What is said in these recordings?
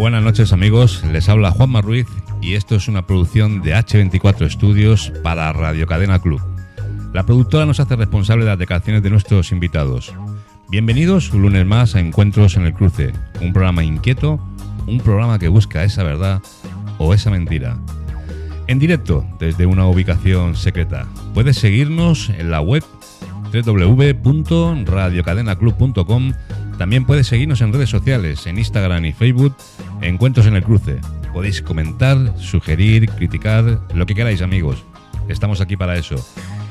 Buenas noches amigos, les habla Juanma Ruiz y esto es una producción de H24 Estudios para Radio Cadena Club. La productora nos hace responsable de las declaraciones de nuestros invitados. Bienvenidos un lunes más a Encuentros en el Cruce, un programa inquieto, un programa que busca esa verdad o esa mentira. En directo desde una ubicación secreta. Puedes seguirnos en la web www.radiocadenaclub.com. También puedes seguirnos en redes sociales, en Instagram y Facebook, Encuentros en el Cruce. Podéis comentar, sugerir, criticar, lo que queráis amigos. Estamos aquí para eso.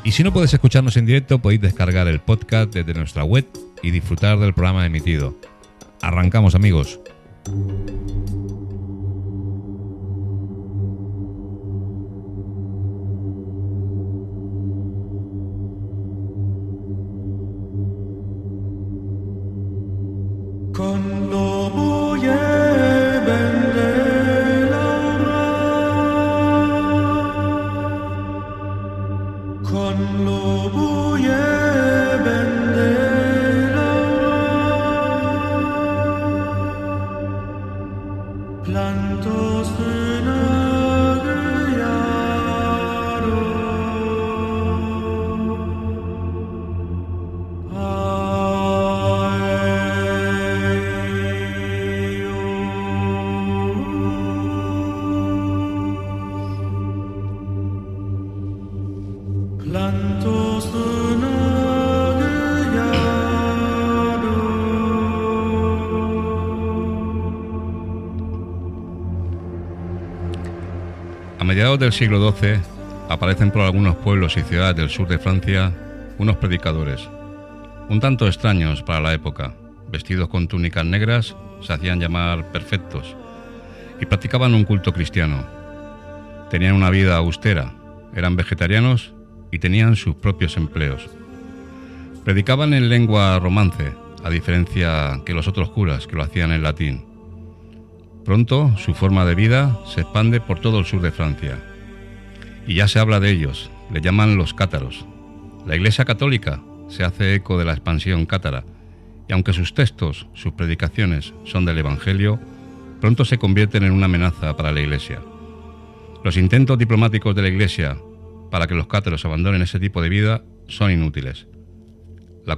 Y si no podéis escucharnos en directo, podéis descargar el podcast desde nuestra web y disfrutar del programa emitido. Arrancamos amigos. A mediados del siglo XII aparecen por algunos pueblos y ciudades del sur de Francia unos predicadores, un tanto extraños para la época. Vestidos con túnicas negras, se hacían llamar perfectos y practicaban un culto cristiano. Tenían una vida austera, eran vegetarianos y tenían sus propios empleos. Predicaban en lengua romance, a diferencia que los otros curas que lo hacían en latín. Pronto su forma de vida se expande por todo el sur de Francia. Y ya se habla de ellos, le llaman los cátaros. La Iglesia Católica se hace eco de la expansión cátara, y aunque sus textos, sus predicaciones son del Evangelio, pronto se convierten en una amenaza para la Iglesia. Los intentos diplomáticos de la Iglesia para que los cátaros abandonen ese tipo de vida son inútiles. La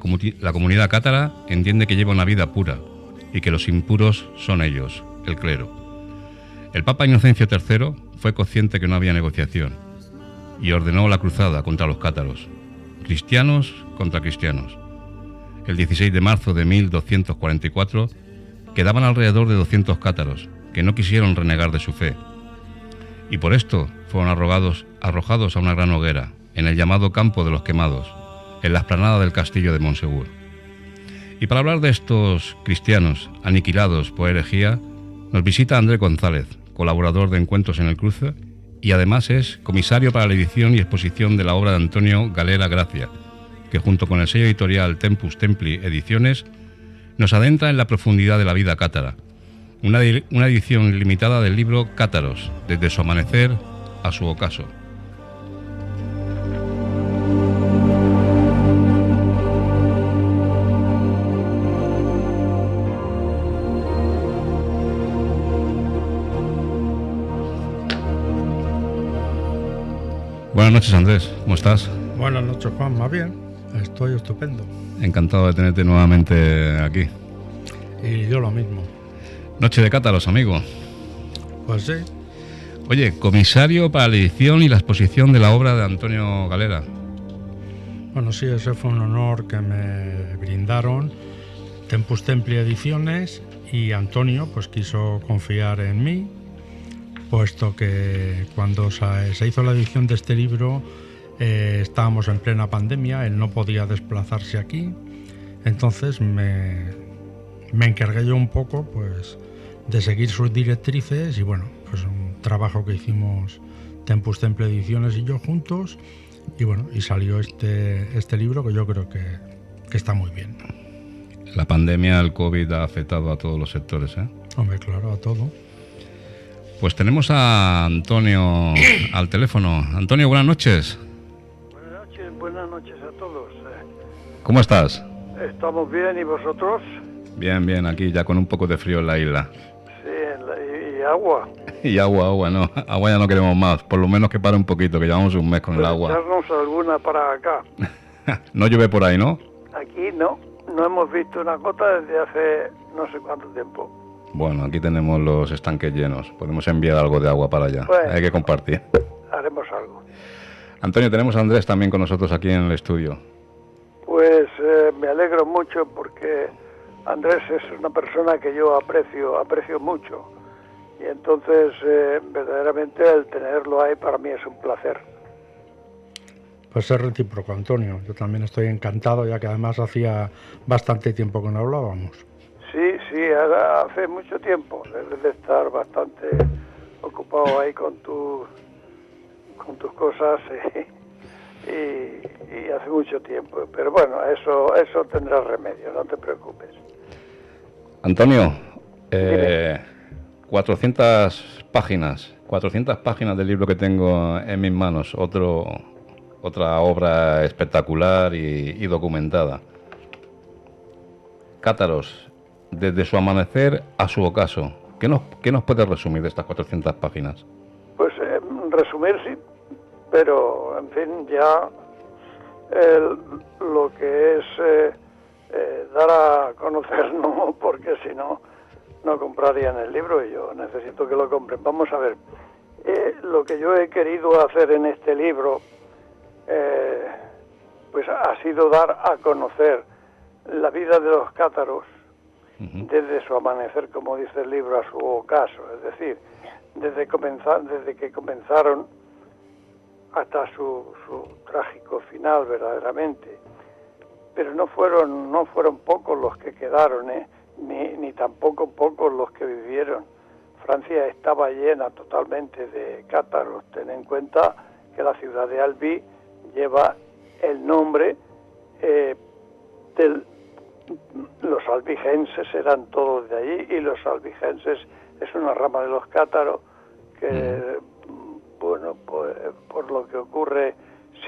comunidad cátara entiende que lleva una vida pura y que los impuros son ellos, el clero. El Papa Inocencio III fue consciente que no había negociación y ordenó la cruzada contra los cátaros, cristianos contra cristianos. El 16 de marzo de 1244 quedaban alrededor de 200 cátaros que no quisieron renegar de su fe y por esto fueron arrojados a una gran hoguera en el llamado Campo de los Quemados, en la explanada del castillo de Montsegur. Y para hablar de estos cristianos aniquilados por herejía, nos visita Andrés González, colaborador de Encuentros en el Cruce, y además es comisario para la edición y exposición de la obra de Antonio Galera Gracia, que junto con el sello editorial Tempus Templi Ediciones nos adentra en la profundidad de la vida cátara, una edición limitada del libro Cátaros, desde su amanecer a su ocaso. Buenas noches Andrés, ¿cómo estás? Buenas noches Juan, más bien, estoy estupendo. Encantado de tenerte nuevamente aquí. Y yo lo mismo. Noche de cátaros, amigo. Pues sí. Oye, comisario para la edición y la exposición de la obra de Antonio Galera. Bueno, sí, ese fue un honor que me brindaron Tempus Templi Ediciones y Antonio pues quiso confiar en mí, puesto que cuando se hizo la edición de este libro estábamos en plena pandemia, él no podía desplazarse aquí, entonces me encargué yo un poco pues de seguir sus directrices y bueno, pues un trabajo que hicimos Tempus Templi Ediciones y yo juntos y bueno, y salió este libro que yo creo que está muy bien. La pandemia, el COVID ha afectado a todos los sectores, ¿eh? Hombre, claro, a todo. Pues tenemos a Antonio al teléfono. Antonio, buenas noches. Buenas noches a todos. ¿Cómo estás? Estamos bien, ¿y vosotros? Bien, bien, aquí ya con un poco de frío en la isla. Sí, agua. Y agua, no. Agua ya no queremos más. Por lo menos que pare un poquito, que llevamos un mes con el agua. Echarnos alguna para acá. No llueve por ahí, ¿no? Aquí no hemos visto una gota desde hace no sé cuánto tiempo. Bueno, aquí tenemos los estanques llenos. Podemos enviar algo de agua para allá. Bueno, hay que compartir. Haremos algo. Antonio, tenemos a Andrés también con nosotros aquí en el estudio. Pues me alegro mucho porque Andrés es una persona que yo aprecio mucho. Y entonces, verdaderamente, el tenerlo ahí para mí es un placer. Pues es recíproco, Antonio. Yo también estoy encantado, ya que además hacía bastante tiempo que no hablábamos. Sí, hace mucho tiempo. Debes de estar bastante ocupado ahí con tus cosas y hace mucho tiempo. Pero bueno, eso tendrá remedio, no te preocupes. Antonio, 400 páginas del libro que tengo en mis manos, otra obra espectacular y documentada. Cátaros, desde su amanecer a su ocaso. ¿Qué nos puedes resumir de estas 400 páginas? Pues resumir sí, pero en fin, ya lo que es dar a conocer, no, porque si no comprarían el libro y yo necesito que lo compren. Vamos a ver, lo que yo he querido hacer en este libro pues ha sido dar a conocer la vida de los cátaros desde su amanecer, como dice el libro, a su ocaso, es decir, desde que comenzaron hasta su trágico final, verdaderamente. Pero no fueron pocos los que quedaron, ni tampoco pocos los que vivieron. Francia estaba llena totalmente de cátaros. Ten en cuenta que la ciudad de Albi lleva el nombre los albigenses, eran todos de allí, y los albigenses es una rama de los cátaros que, bueno, pues, por lo que ocurre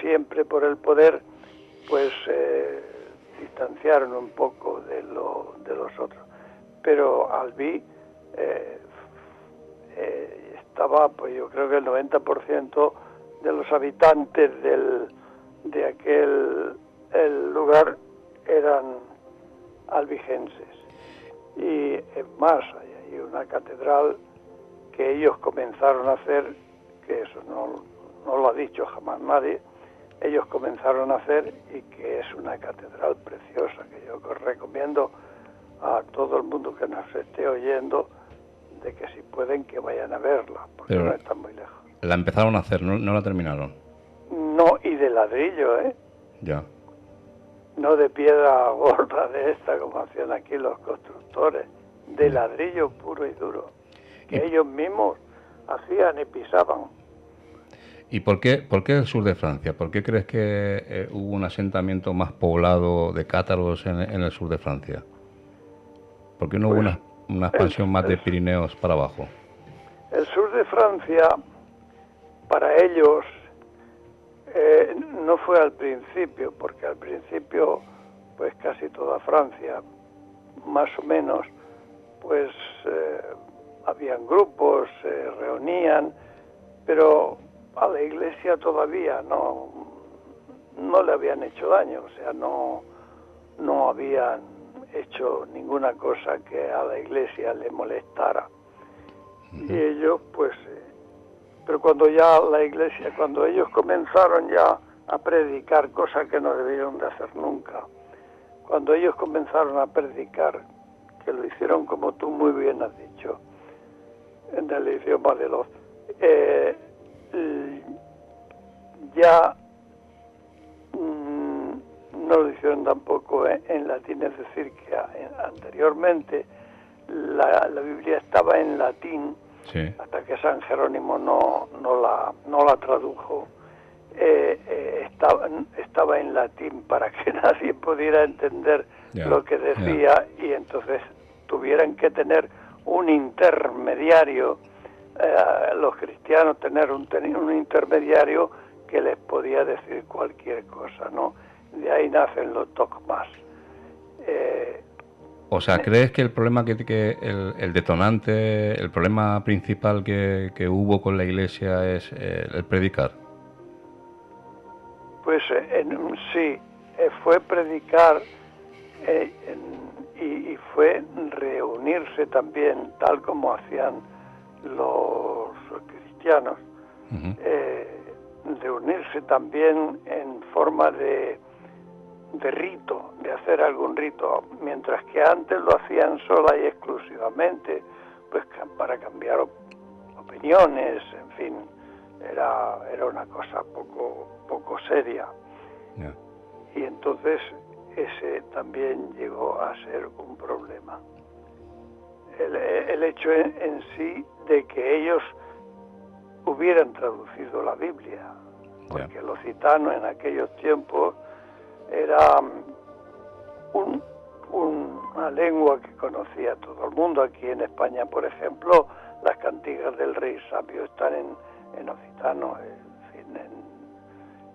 siempre por el poder, pues distanciaron un poco de los otros. Pero Albi estaba, pues yo creo que el 90% de los habitantes de aquel lugar eran albigenses. Y es más, hay una catedral que ellos comenzaron a hacer, que eso no lo ha dicho jamás nadie, ellos comenzaron a hacer, y que es una catedral preciosa, que yo recomiendo a todo el mundo que nos esté oyendo, de que si pueden que vayan a verla, porque pero no está muy lejos. La empezaron a hacer, no la terminaron. No, y de ladrillo, Ya. no de piedra gorda de esta, como hacían aquí los constructores, de ladrillo puro y duro, que ellos mismos hacían y pisaban. ¿Y por qué el sur de Francia? ¿Por qué crees que hubo un asentamiento más poblado de cátaros en el sur de Francia? ¿Por qué no hubo una expansión más de Pirineos para abajo? El sur de Francia, para ellos, no fue al principio, porque al principio, pues casi toda Francia, más o menos, pues habían grupos, se reunían, pero a la Iglesia todavía no le habían hecho daño, o sea, no habían hecho ninguna cosa que a la Iglesia le molestara. Y ellos, pues, pero cuando ya la Iglesia, cuando ellos comenzaron ya a predicar, cosa que no debieron de hacer nunca, cuando ellos comenzaron a predicar, que lo hicieron como tú muy bien has dicho, en el idioma de los... ya no lo hicieron tampoco en latín, es decir, que anteriormente la Biblia estaba en latín, sí, hasta que San Jerónimo no la tradujo. Estaba en latín para que nadie pudiera entender lo que decía, y entonces tuvieran que tener un intermediario, los cristianos tener un intermediario que les podía decir cualquier cosa, ¿no? De ahí nacen los dogmas. O sea, ¿crees que el problema el detonante, el problema principal que hubo con la Iglesia es el predicar? Pues sí, fue predicar y fue reunirse también, tal como hacían los cristianos, reunirse también en forma de rito, de hacer algún rito, mientras que antes lo hacían sola y exclusivamente, pues para cambiar opiniones, en fin, era una cosa poco seria. Yeah. Y entonces ese también llegó a ser un problema. El hecho en sí de que ellos hubieran traducido la Biblia, porque el occitano en aquellos tiempos era una lengua que conocía todo el mundo. Aquí en España, por ejemplo, las cantigas del Rey Sabio están en occitano, en fin,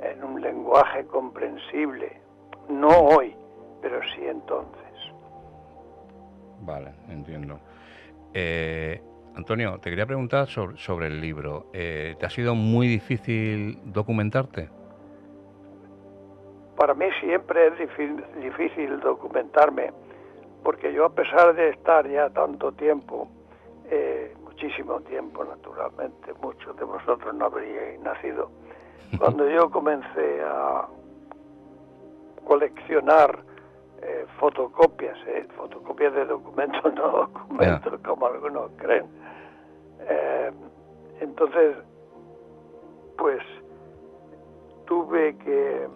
en un lenguaje comprensible. No hoy, pero sí entonces. Vale, entiendo. Antonio, te quería preguntar sobre el libro. ¿Te ha sido muy difícil documentarte? Para mí siempre es difícil documentarme, porque yo, a pesar de estar ya tanto tiempo, muchísimo tiempo naturalmente, muchos de vosotros no habríais nacido, cuando yo comencé a coleccionar fotocopias de documentos, no documentos como algunos creen. Entonces, pues tuve que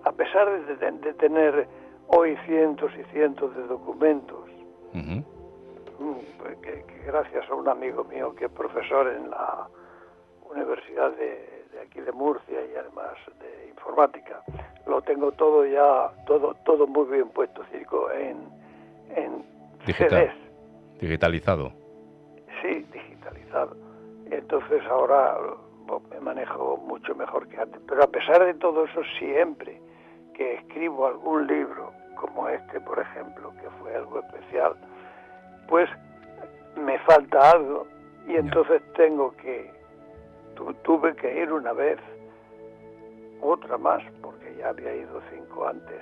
a pesar de tener hoy cientos y cientos de documentos, que gracias a un amigo mío que es profesor en la Universidad de aquí de Murcia y además de informática, lo tengo todo ya, todo muy bien puesto, circo, en CDs. Digitalizado. Sí, digitalizado. Entonces ahora me manejo mucho mejor que antes. Pero a pesar de todo eso, siempre que escribo algún libro, como este, por ejemplo, que fue algo especial, pues me falta algo y entonces tuve que ir una vez, otra más, porque ya había ido 5 antes,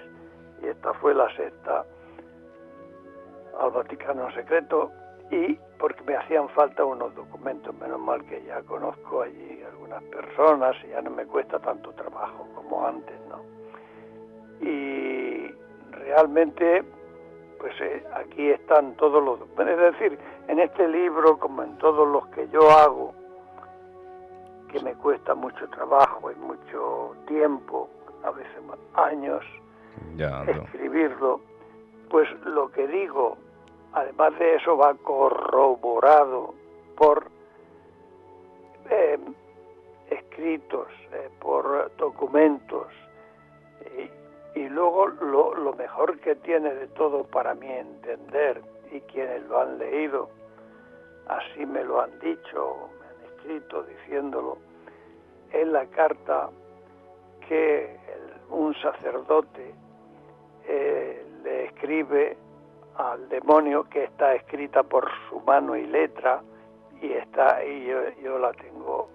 y esta fue la sexta, al Vaticano Secreto, y porque me hacían falta unos documentos. Menos mal que ya conozco allí algunas personas y ya no me cuesta tanto trabajo como antes, ¿no? Y realmente, pues aquí están todos los documentos. Es decir, en este libro, como en todos los que yo hago, que me cuesta mucho trabajo y mucho tiempo, a veces años, escribirlo, pues lo que digo, además de eso, va corroborado por escritos, por documentos, y luego lo mejor que tiene de todo, para mí entender, y quienes lo han leído, así me lo han dicho, me han escrito diciéndolo, es la carta que un sacerdote le escribe al demonio, que está escrita por su mano y letra, y yo la tengo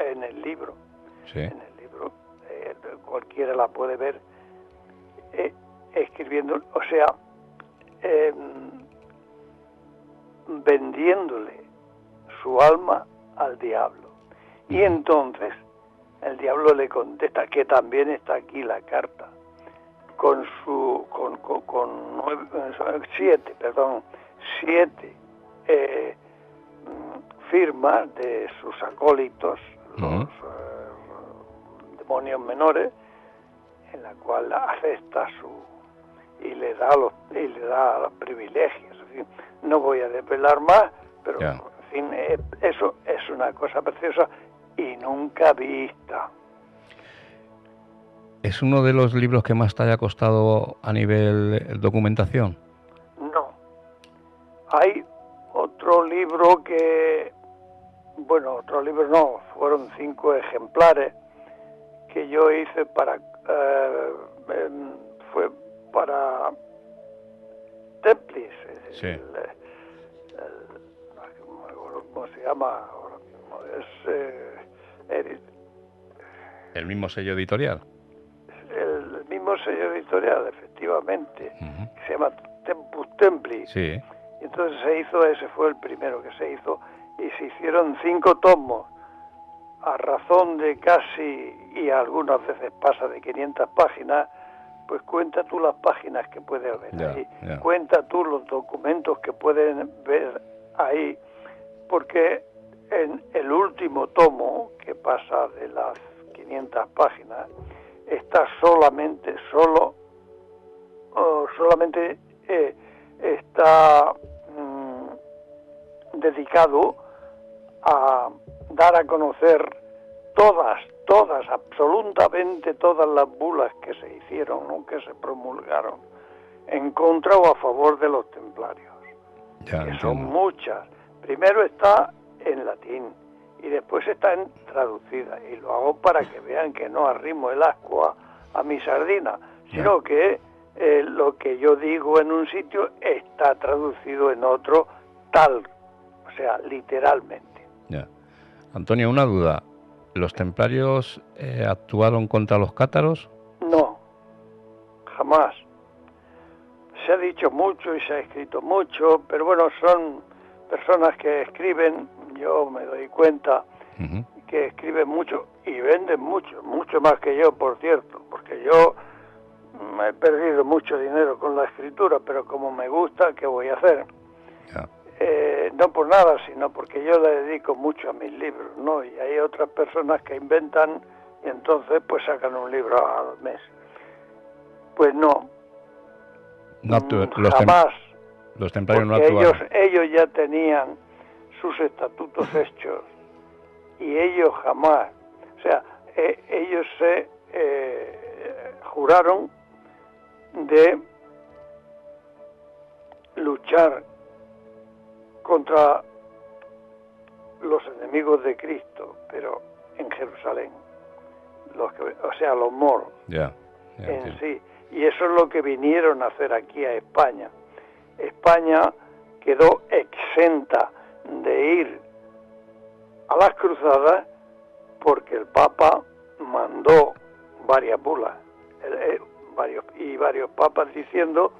en el libro. Sí. En el libro cualquiera la puede ver, escribiendo, o sea, vendiéndole su alma al diablo. Y entonces el diablo le contesta, que también está aquí la carta, con siete firmas de sus acólitos, los demonios menores, en la cual acepta y le da los privilegios. En fin, no voy a desvelar más, pero en fin, eso es una cosa preciosa y nunca vista. ¿Es uno de los libros que más te haya costado a nivel documentación? No. Hay otro libro fueron 5 ejemplares que yo hice para Sí. No me acuerdo cómo se llama ahora mismo, ¿El mismo sello editorial? el mismo sello editorial, efectivamente, Uh-huh. que se llama Tempus Templi. Sí. Y entonces ese fue el primero que se hizo, y se hicieron 5 tomos, a razón de casi, y algunas veces pasa de 500 páginas, pues cuenta tú las páginas que puedes ver ahí, cuenta tú los documentos que pueden ver ahí, porque en el último tomo, que pasa de las 500 páginas, está solamente está dedicado a dar a conocer todas, absolutamente todas las bulas que se hicieron, ¿no?, que se promulgaron en contra o a favor de los templarios, que son muchas. Primero está en latín y después está en traducida, y lo hago para que vean que no arrimo el ascua a mi sardina, sino que lo que yo digo en un sitio está traducido en otro tal, o sea, literalmente. Ya. Antonio, una duda. ¿Los templarios actuaron contra los cátaros? No, jamás. Se ha dicho mucho y se ha escrito mucho, pero bueno, son personas que escriben, yo me doy cuenta, uh-huh, que escriben mucho y venden mucho más que yo, por cierto, porque yo me he perdido mucho dinero con la escritura, pero como me gusta, ¿qué voy a hacer? Yeah. No por nada, sino porque yo le dedico mucho a mis libros, ¿no? Y hay otras personas que inventan y entonces pues sacan un libro al mes. Pues no, jamás. Los templarios no actuaron. actuaron. Ellos ya tenían sus estatutos hechos y ellos jamás, o sea, ellos se juraron de luchar contra los enemigos de Cristo, pero en Jerusalén, los moros, en sí, y eso es lo que vinieron a hacer aquí a España. España quedó exenta de ir a las cruzadas porque el Papa mandó varias bulas, varios papas diciendo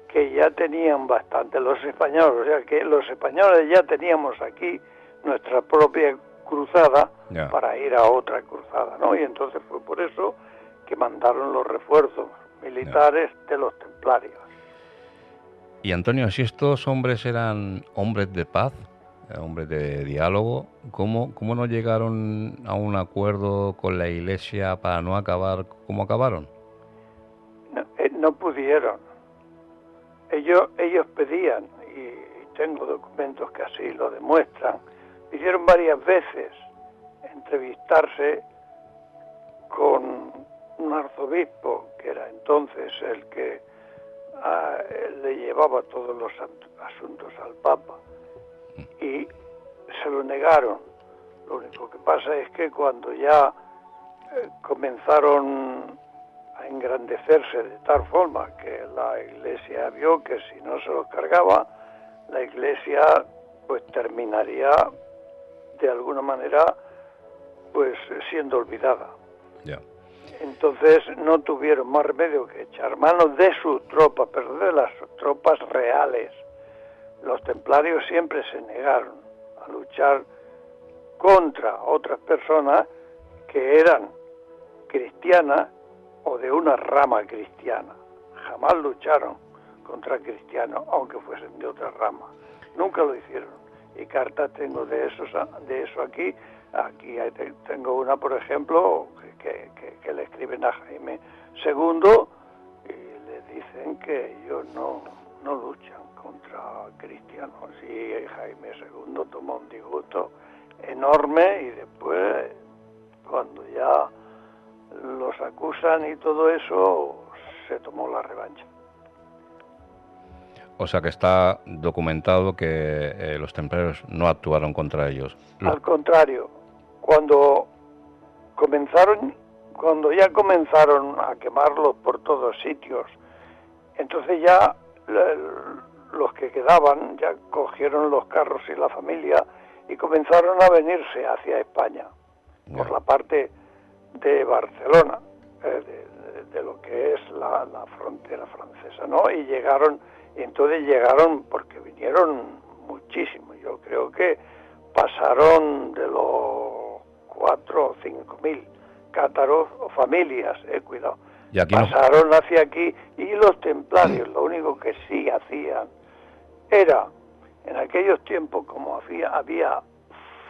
que ya tenían bastante los españoles, o sea que los españoles ya teníamos aquí nuestra propia cruzada para ir a otra cruzada, ¿no? Y entonces fue por eso que mandaron los refuerzos militares de los templarios. Y Antonio, si estos hombres eran hombres de paz, hombres de diálogo, ¿cómo no llegaron a un acuerdo con la Iglesia para no acabar como acabaron? No pudieron. Ellos pedían, y tengo documentos que así lo demuestran, pidieron varias veces entrevistarse con un arzobispo, que era entonces el que le llevaba todos los asuntos al Papa, y se lo negaron. Lo único que pasa es que cuando ya comenzaron a engrandecerse de tal forma que la Iglesia vio que si no se los cargaba, la Iglesia pues terminaría de alguna manera pues siendo olvidada. Yeah. Entonces no tuvieron más remedio que echar mano de sus tropas, pero de las tropas reales. Los templarios siempre se negaron a luchar contra otras personas que eran cristianas o de una rama cristiana. Jamás lucharon contra cristianos, aunque fuesen de otra rama. Nunca lo hicieron. Y cartas tengo de eso aquí. Aquí tengo una, por ejemplo, que le escriben a Jaime II y le dicen que ellos no luchan contra cristianos. Y Jaime II tomó un disgusto enorme y después, cuando ya los acusan y todo eso, se tomó la revancha. O sea que está documentado que los templarios no actuaron contra ellos. Al contrario, cuando ya comenzaron a quemarlos por todos sitios, entonces ya los que quedaban ya cogieron los carros y la familia y comenzaron a venirse hacia España, por la parte de Barcelona, de lo que es la frontera francesa, ¿no? Y entonces llegaron porque vinieron muchísimo. Yo creo que pasaron de los 4 o 5 mil cátaros o familias, cuidado. Y aquí pasaron hacia aquí, y los templarios lo único que sí hacían era, en aquellos tiempos, como había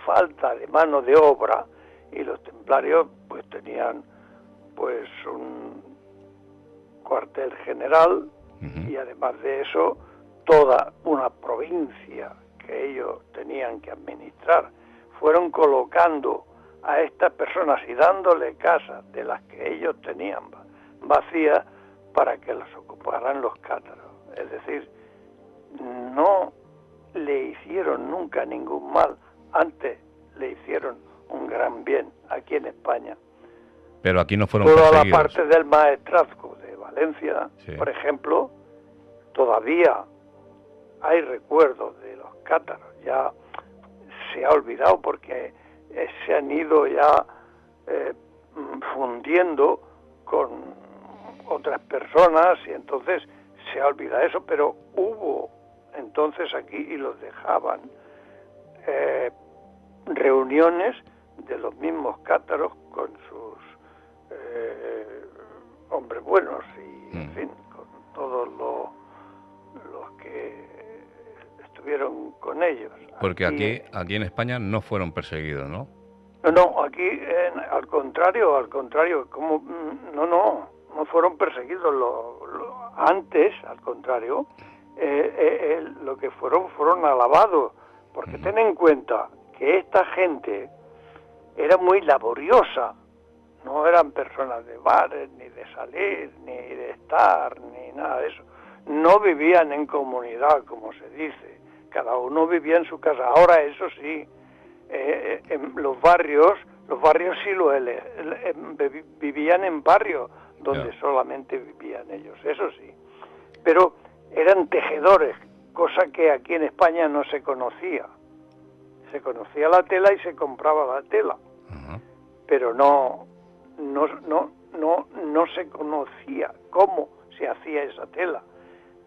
falta de mano de obra, y los templarios pues tenían pues un cuartel general, y además de eso toda una provincia que ellos tenían que administrar. Fueron colocando a estas personas y dándole casas de las que ellos tenían vacías para que las ocuparan los cátaros. Es decir, no le hicieron nunca ningún mal, antes le hicieron un gran bien aquí en España. Pero aquí no fueron toda perseguidos. La parte del maestrazgo de Valencia, sí, por ejemplo, todavía hay recuerdos de los cátaros. Ya se ha olvidado porque se han ido ya fundiendo con otras personas, y entonces se ha olvidado eso, pero hubo entonces aquí, y los dejaban, reuniones de los mismos cátaros con sus hombres buenos y, en fin, con todos los que estuvieron con ellos. Porque aquí en España no fueron perseguidos, ¿no? No, aquí al contrario, como no fueron perseguidos. Antes, al contrario, lo que fueron alabados, porque ten en cuenta que esta gente era muy laboriosa, no eran personas de bares, ni de salir, ni de estar, ni nada de eso. No vivían en comunidad, como se dice, cada uno vivía en su casa. Ahora, eso sí, en los barrios sí vivían en barrios donde solamente vivían ellos, eso sí. Pero eran tejedores, cosa que aquí en España no se conocía. Se conocía la tela y se compraba la tela, pero no se conocía cómo se hacía esa tela.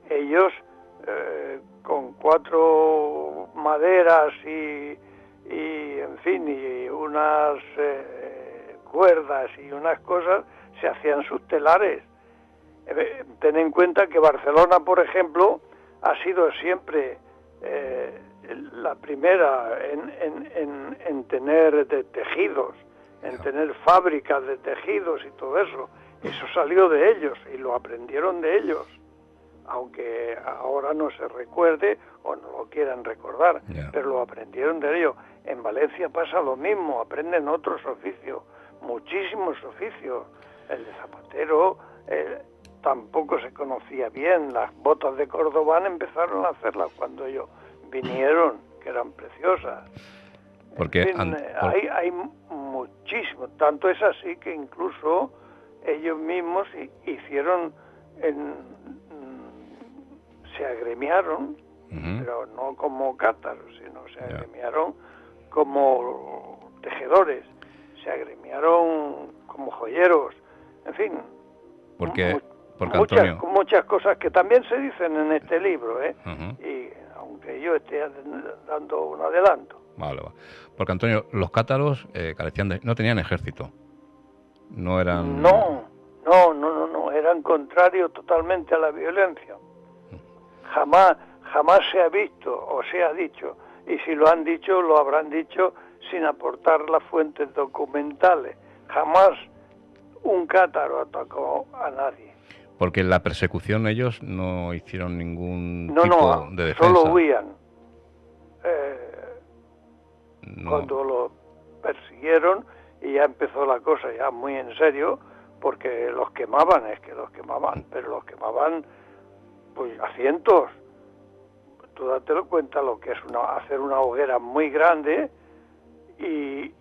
Ellos con 4 maderas y en fin, y unas cuerdas y unas cosas, se hacían sus telares. Ten en cuenta que Barcelona, por ejemplo, ha sido siempre la primera en tener tejidos, en tener fábricas de tejidos y todo eso. Eso salió de ellos y lo aprendieron de ellos, aunque ahora no se recuerde o no lo quieran recordar, pero lo aprendieron de ellos. En Valencia pasa lo mismo, aprenden otros oficios, muchísimos oficios. El de zapatero tampoco se conocía bien. Las botas de Cordobán empezaron a hacerlas cuando ellos vinieron, que eran preciosas. Porque en fin, hay muchísimo, tanto es así que incluso ellos mismos hicieron, se agremiaron, pero no como cátaros, sino se agremiaron como tejedores, se agremiaron como joyeros, en fin, porque Antonio, muchas cosas que también se dicen en este libro, y aunque yo esté dando un adelanto. Vale. Porque Antonio, los cátaros no tenían ejército, no eran... No, eran contrarios totalmente a la violencia. Jamás se ha visto o se ha dicho, y si lo han dicho, lo habrán dicho sin aportar las fuentes documentales. Jamás un cátaro atacó a nadie. Porque en la persecución ellos no hicieron ningún tipo de defensa. Solo huían. Cuando lo persiguieron, y ya empezó la cosa ya muy en serio, porque los quemaban, pero los quemaban pues a cientos. Tú date cuenta lo que es hacer una hoguera muy grande y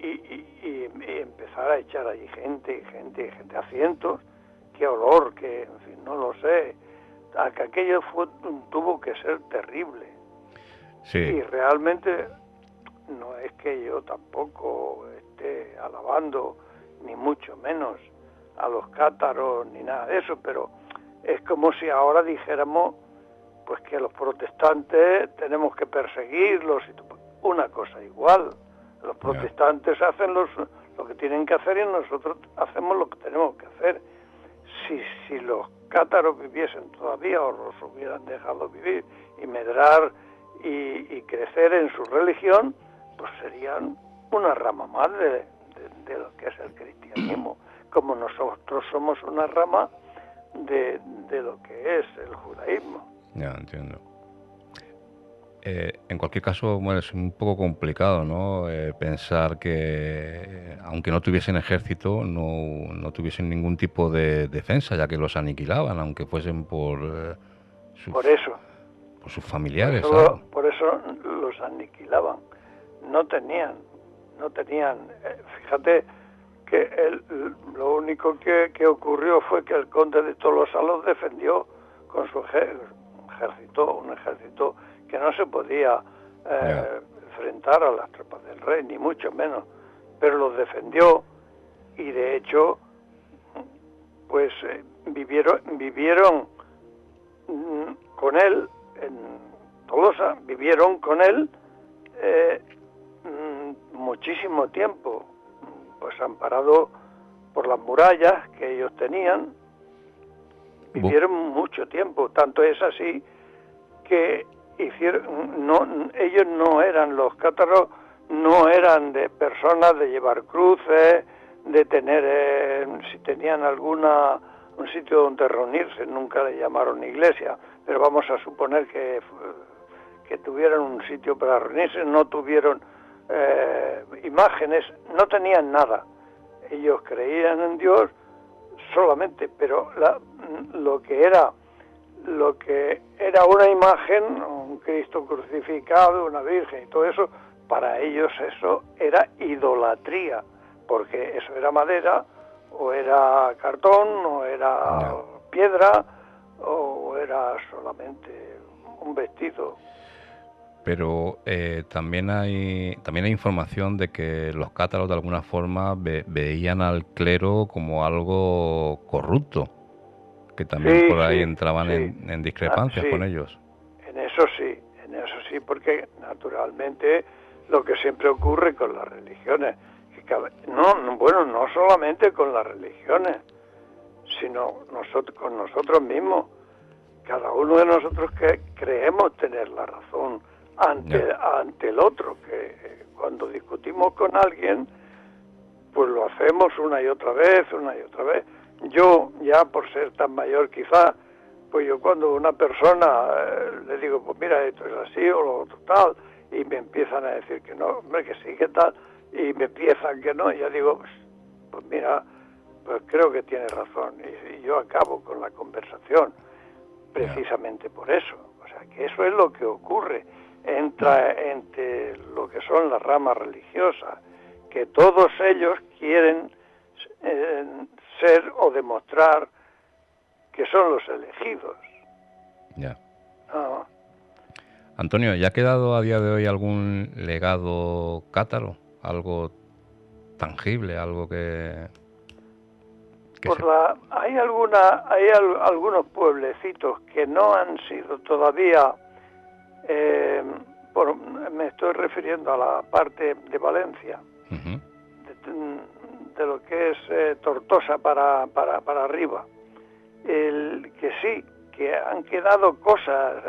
empezar a echar allí gente a cientos. Qué olor, en fin, no lo sé. que aquello tuvo que ser terrible. Sí. Y realmente no es que yo tampoco esté alabando, ni mucho menos, a los cátaros, ni nada de eso, pero es como si ahora dijéramos pues que los protestantes tenemos que perseguirlos, una cosa igual. Los protestantes hacen lo que tienen que hacer y nosotros hacemos lo que tenemos que hacer. Si los cátaros viviesen todavía o los hubieran dejado vivir y medrar y crecer en su religión, pues serían una rama más de lo que es el cristianismo, como nosotros somos una rama de lo que es el judaísmo. Ya, entiendo. En cualquier caso, bueno, es un poco complicado, ¿no? Pensar que, aunque no tuviesen ejército, no tuviesen ningún tipo de defensa, ya que los aniquilaban, aunque fuesen por sus familiares. Por eso los aniquilaban. No tenían. Fíjate que lo único que ocurrió fue que el conde de Tolosa los defendió con su un ejército que no se podía enfrentar a las tropas del rey, ni mucho menos, pero los defendió y de hecho pues vivieron con él en Tolosa, vivieron con él muchísimo tiempo, pues amparado por las murallas que ellos tenían. Vivieron mucho tiempo, tanto es así que ellos no eran, los cátaros no eran de personas de llevar cruces, de tener, si tenían un sitio donde reunirse, nunca le llamaron iglesia, pero vamos a suponer que tuvieran un sitio para reunirse, no tuvieron imágenes, no tenían nada. Ellos creían en Dios solamente, pero lo que era una imagen, un Cristo crucificado, una Virgen y todo eso, para ellos eso era idolatría, porque eso era madera, o era cartón, o era piedra, o era solamente un vestido. Pero también hay información de que los cátaros de alguna forma veían al clero como algo corrupto, que también por ahí entraban en discrepancias con ellos. En eso sí, porque naturalmente lo que siempre ocurre con las religiones, no solamente con las religiones, sino con nosotros mismos. Cada uno de nosotros que creemos tener la razón ante el otro, que cuando discutimos con alguien, pues lo hacemos una y otra vez. Yo, ya por ser tan mayor quizá, pues yo cuando una persona le digo, pues mira, esto es así o lo otro tal, y me empiezan a decir que no, hombre, que sí, que tal, y me empiezan que no, y ya digo, pues mira, pues creo que tiene razón, y yo acabo con la conversación, precisamente por eso. O sea, que eso es lo que ocurre entre lo que son las ramas religiosas, que todos ellos quieren ser o demostrar que son los elegidos. Ya. Antonio, ¿ya ha quedado a día de hoy algún legado cátaro? ¿Algo tangible? ¿Algo que hay algunos pueblecitos que no han sido todavía, me estoy refiriendo a la parte de Valencia, de lo que es Tortosa para arriba, que sí, que han quedado cosas,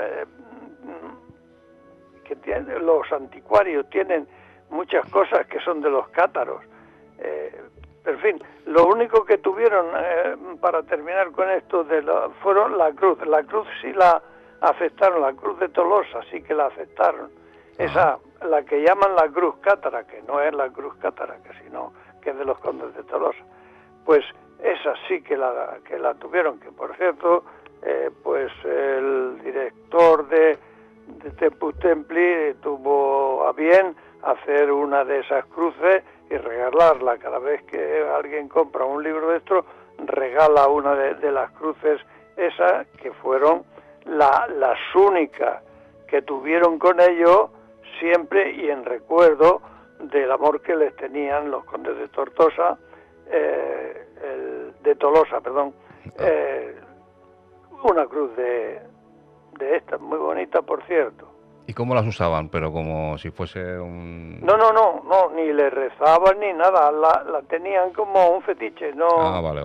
los anticuarios tienen muchas cosas que son de los cátaros, pero en fin, lo único que tuvieron, para terminar con esto, fueron la cruz sí la aceptaron, la cruz de Tolosa sí que la aceptaron, esa, la que llaman la cruz cátara, que no es la cruz cátara, sino que es de los condes de Tolosa, pues esa sí que la tuvieron, que por cierto, pues el director de Tempus Templi tuvo a bien hacer una de esas cruces y regalarla. Cada vez que alguien compra un libro de esto, regala una de las cruces esas que fueron las únicas que tuvieron con ellos siempre y en recuerdo del amor que les tenían los condes de Tortosa, de Tolosa, perdón, una cruz de estas, muy bonita, por cierto. ¿Y cómo las usaban? Pero como si fuese un... No, ni le rezaban ni nada, la tenían como un fetiche, no. Vale.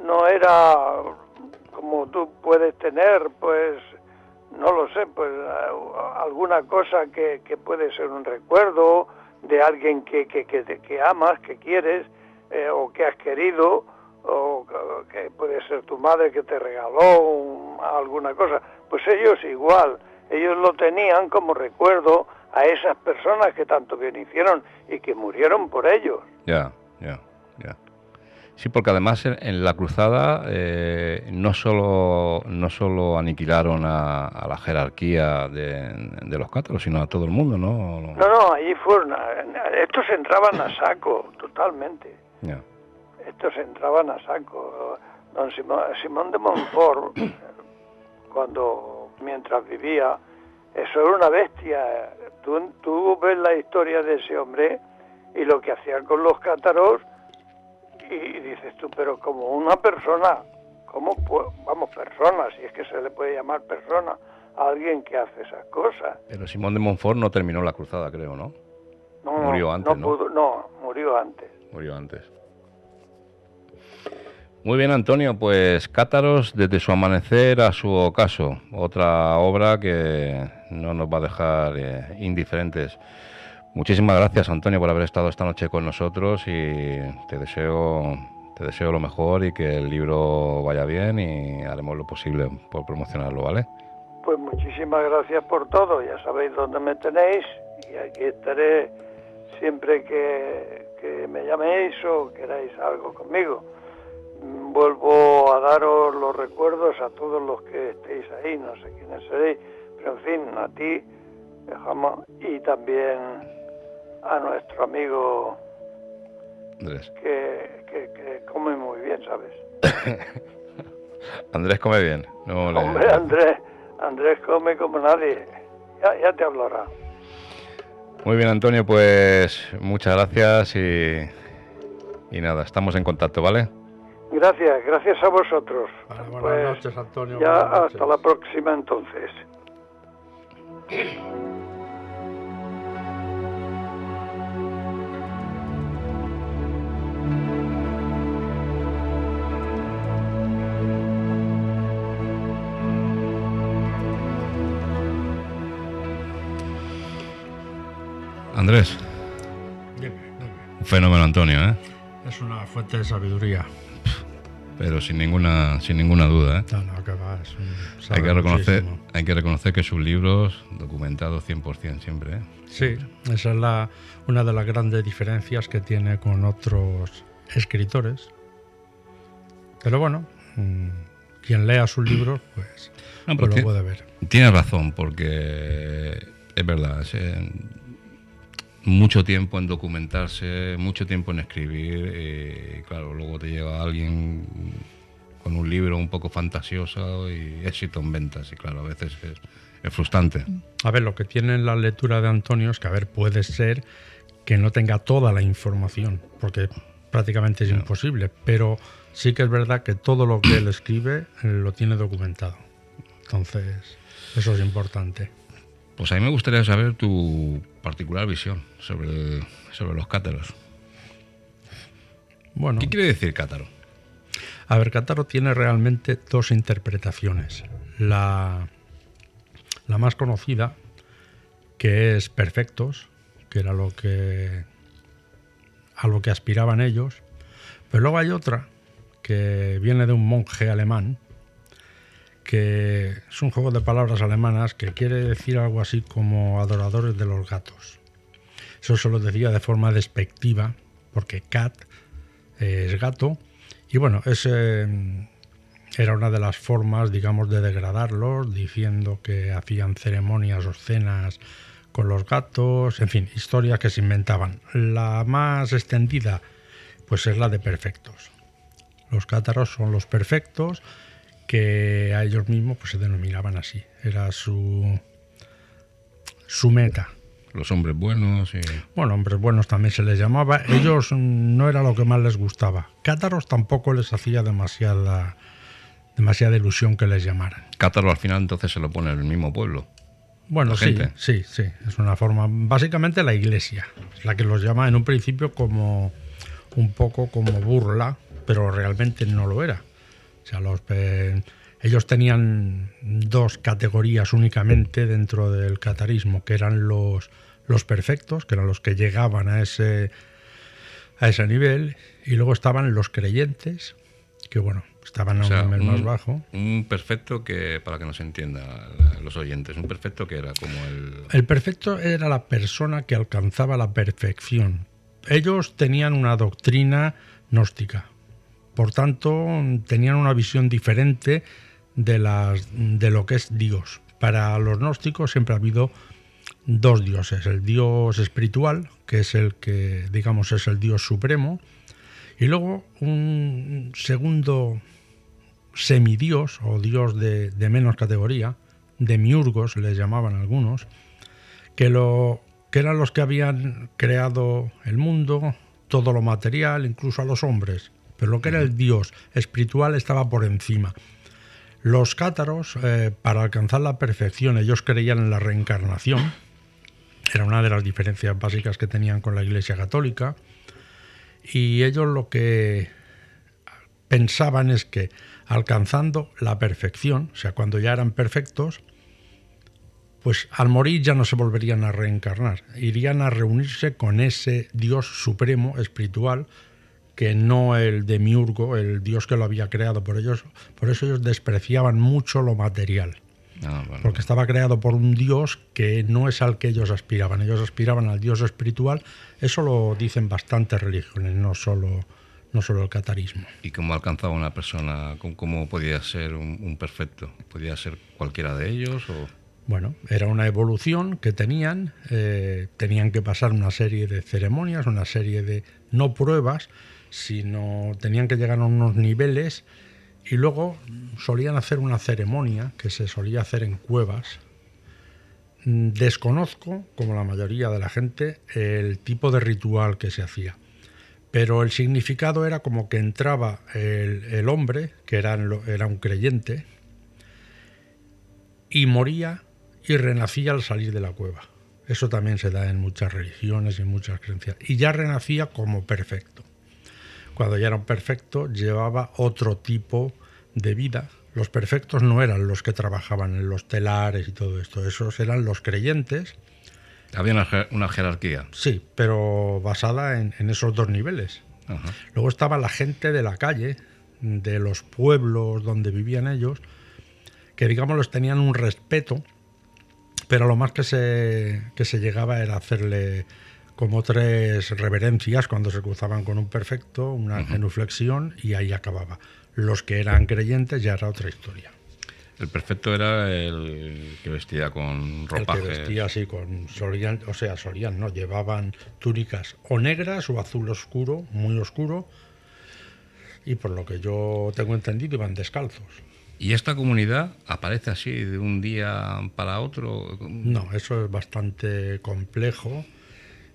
No era como tú puedes tener, pues, no lo sé, pues alguna cosa que puede ser un recuerdo de alguien que amas, que quieres, o que has querido, o que puede ser tu madre que te regaló alguna cosa. Pues ellos igual, ellos lo tenían como recuerdo a esas personas que tanto bien hicieron y que murieron por ellos. Ya. Sí, porque además en la cruzada no solo aniquilaron a la jerarquía de los cátaros, sino a todo el mundo, ¿no? No, allí fueron, estos entraban a saco, totalmente. Ya. Estos entraban a saco. Don Simón de Montfort, mientras vivía, eso era una bestia. Tú ves la historia de ese hombre y lo que hacía con los cátaros, y dices tú, pero como una persona, persona, si es que se le puede llamar persona a alguien que hace esas cosas. Pero Simón de Montfort no terminó la cruzada, creo, ¿no? No, murió antes, ¿no? Murió antes. Murió antes. Muy bien, Antonio, pues Cátaros desde su amanecer a su ocaso, otra obra que no nos va a dejar indiferentes. Muchísimas gracias, Antonio, por haber estado esta noche con nosotros y te deseo lo mejor y que el libro vaya bien y haremos lo posible por promocionarlo, ¿vale? Pues muchísimas gracias por todo, ya sabéis dónde me tenéis y aquí estaré siempre que me llaméis o queráis algo conmigo. Vuelvo a daros los recuerdos a todos los que estéis ahí, no sé quiénes seréis, pero en fin, a ti, Jama, y también a nuestro amigo Andrés, que come muy bien, ¿sabes? Andrés come bien. Hombre, Andrés come como nadie, ya te hablará. Muy bien, Antonio, pues muchas gracias y nada, estamos en contacto, ¿vale? Gracias a vosotros. Vale, buenas noches, Antonio. Ya buenas noches. hasta la próxima entonces. Andrés, Dime. un fenómeno, Antonio, ¿eh? Es una fuente de sabiduría. Pero sin ninguna duda, ¿eh? No, que va, es un Hay que reconocer que sus libros documentados 100% siempre, ¿eh? Sí, esa es una de las grandes diferencias que tiene con otros escritores. Pero bueno, quien lea sus libros, pues lo puede ver. Tienes razón, porque es verdad, mucho tiempo en documentarse, mucho tiempo en escribir, y claro, luego te llega alguien con un libro un poco fantasioso y éxito en ventas, y claro, a veces es frustrante. A ver, lo que tiene la lectura de Antonio es que, puede ser que no tenga toda la información, porque prácticamente es imposible, pero sí que es verdad que todo lo que él escribe lo tiene documentado. Entonces, eso es importante. Pues a mí me gustaría saber tu particular visión sobre los cátaros. Bueno, ¿Qué quiere decir cátaro? A ver, Cátaro tiene realmente dos interpretaciones. La más conocida, que es Perfectos, que era a lo que aspiraban ellos. Pero luego hay otra que viene de un monje alemán, que es un juego de palabras alemanas que quiere decir algo así como adoradores de los gatos. Eso se lo decía de forma despectiva, porque cat es gato, y bueno, era una de las formas, digamos, de degradarlos, diciendo que hacían ceremonias obscenas con los gatos, en fin, historias que se inventaban. La más extendida, pues es la de Perfectos. Los cátaros son los perfectos, que a ellos mismos pues se denominaban así. Era su meta. Los hombres buenos y... Bueno, hombres buenos también se les llamaba. Ellos no era lo que más les gustaba. Cátaros tampoco les hacía demasiada ilusión que les llamaran. Cátaro al final entonces se lo pone el mismo pueblo. Bueno, sí. Es una forma... Básicamente la Iglesia, es la que los llama en un principio como un poco como burla, pero realmente no lo era. O sea, ellos tenían dos categorías únicamente dentro del catarismo, que eran los perfectos, que eran los que llegaban a ese nivel, y luego estaban los creyentes, que bueno, estaban a un nivel más bajo. Un perfecto que, para que nos entiendan los oyentes, un perfecto que era como El perfecto era la persona que alcanzaba la perfección. Ellos tenían una doctrina gnóstica, por tanto tenían una visión diferente de lo que es Dios. Para los gnósticos siempre ha habido dos dioses: el Dios espiritual, que es el que, digamos, es el Dios supremo, y luego un segundo semidios o dios de menos categoría, demiurgos les llamaban algunos, que eran los que habían creado el mundo, todo lo material, incluso a los hombres, pero lo que era el Dios espiritual estaba por encima. Los cátaros, para alcanzar la perfección, ellos creían en la reencarnación. Era una de las diferencias básicas que tenían con la Iglesia Católica. Y ellos lo que pensaban es que alcanzando la perfección, o sea, cuando ya eran perfectos, pues al morir ya no se volverían a reencarnar. Irían a reunirse con ese Dios supremo, espiritual, que no el demiurgo, el Dios que lo había creado. Por eso ellos despreciaban mucho lo material. Porque estaba creado por un Dios que no es al que ellos aspiraban. Ellos aspiraban al Dios espiritual. Eso lo dicen bastantes religiones, no solo el catarismo. ¿Y cómo alcanzaba una persona? ¿Cómo podía ser un perfecto? ¿Podía ser cualquiera de ellos? O... Bueno, era una evolución que tenían que pasar una serie de ceremonias, una serie de, no pruebas, sino tenían que llegar a unos niveles, y luego solían hacer una ceremonia que se solía hacer en cuevas. Desconozco, como la mayoría de la gente, el tipo de ritual que se hacía, pero el significado era como que entraba el hombre, que era un creyente, y moría y renacía al salir de la cueva. Eso también se da en muchas religiones y en muchas creencias. Y ya renacía como perfecto. Cuando ya era un perfecto, llevaba otro tipo de vida. Los perfectos no eran los que trabajaban en los telares y todo esto. Esos eran los creyentes. Había una jerarquía. Sí, pero basada en esos dos niveles. Ajá. Luego estaba la gente de la calle, de los pueblos donde vivían ellos, que digamos les tenían un respeto, pero lo más que se llegaba era hacerle como 3 reverencias cuando se cruzaban con un perfecto, una genuflexión, y ahí acababa. Los que eran creyentes ya era otra historia. El perfecto era el que vestía con ropajes. El que vestía así, llevaban túnicas o negras o azul oscuro, muy oscuro, y por lo que yo tengo entendido iban descalzos. ¿Y esta comunidad aparece así de un día para otro? No, eso es bastante complejo.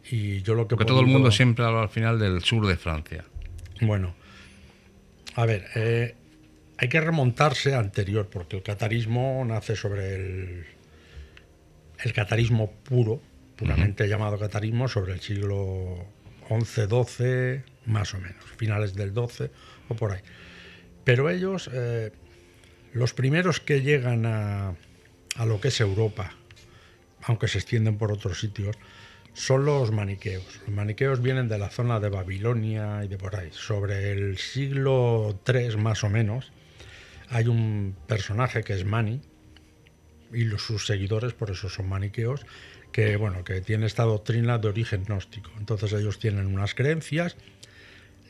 Y yo lo que Porque todo el mundo siempre habla al final del sur de Francia. Bueno, a ver, hay que remontarse anterior, porque el catarismo nace sobre el catarismo puramente llamado catarismo, sobre el siglo XI-XII, más o menos, finales del XII o por ahí. Pero ellos, los primeros que llegan a lo que es Europa, aunque se extienden por otros sitios, son los maniqueos. Los maniqueos vienen de la zona de Babilonia y de por ahí. Sobre el siglo III más o menos hay un personaje que es Mani, y sus seguidores por eso son maniqueos, que tiene esta doctrina de origen gnóstico. Entonces ellos tienen unas creencias.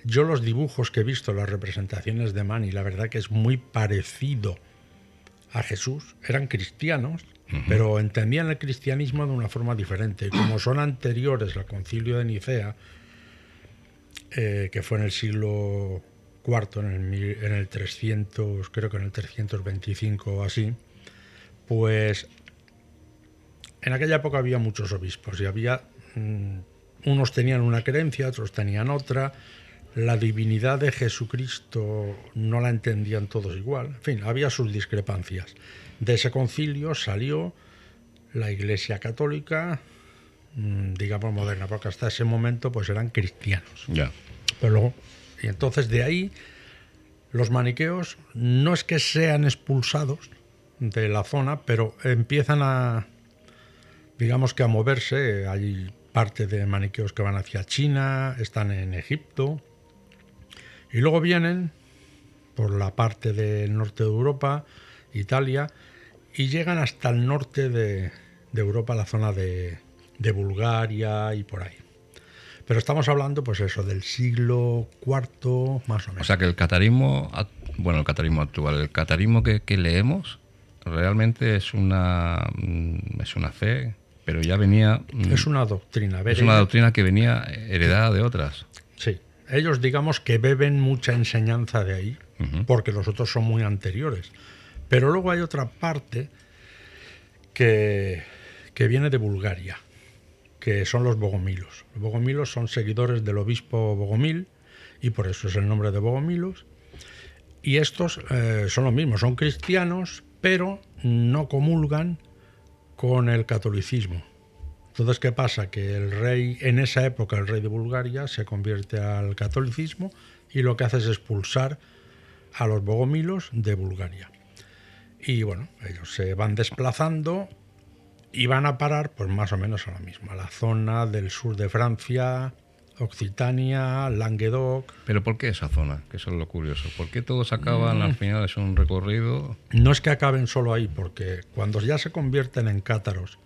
Yo los dibujos que he visto, las representaciones de Mani, la verdad que es muy parecido a Jesús. Eran cristianos, pero entendían el cristianismo de una forma diferente. Y como son anteriores al Concilio de Nicea, que fue en el siglo IV, en el 300, creo que en el 325 o así, pues en aquella época había muchos obispos y había unos tenían una creencia, otros tenían otra. La divinidad de Jesucristo no la entendían todos igual. En fin, había sus discrepancias. De ese concilio salió la Iglesia Católica, digamos moderna, porque hasta ese momento pues eran cristianos. Ya. Pero luego, y entonces de ahí los maniqueos no es que sean expulsados de la zona, pero empiezan a, digamos que a moverse. Hay parte de maniqueos que van hacia China, están en Egipto, y luego vienen por la parte del norte de Europa, Italia, y llegan hasta el norte de Europa, la zona de Bulgaria y por ahí. Pero estamos hablando, pues eso, del siglo IV, más o menos. O sea que el catarismo, bueno, el catarismo actual, el catarismo que leemos, realmente es una fe, pero ya venía... Es una doctrina. Es una doctrina que venía heredada de otras. Sí. Ellos, digamos que beben mucha enseñanza de ahí, porque los otros son muy anteriores. Pero luego hay otra parte que viene de Bulgaria, que son los bogomilos. Los bogomilos son seguidores del obispo Bogomil, y por eso es el nombre de bogomilos. Y estos son lo mismo, son cristianos, pero no comulgan con el catolicismo. Entonces, ¿qué pasa? Que el rey, en esa época, el rey de Bulgaria se convierte al catolicismo y lo que hace es expulsar a los bogomilos de Bulgaria. Y bueno, ellos se van desplazando y van a parar, pues más o menos a la misma, a la zona del sur de Francia, Occitania, Languedoc. ¿Pero por qué esa zona? Que eso es lo curioso. ¿Por qué todos acaban, al final es un recorrido? No es que acaben solo ahí, porque cuando ya se convierten en cátaros,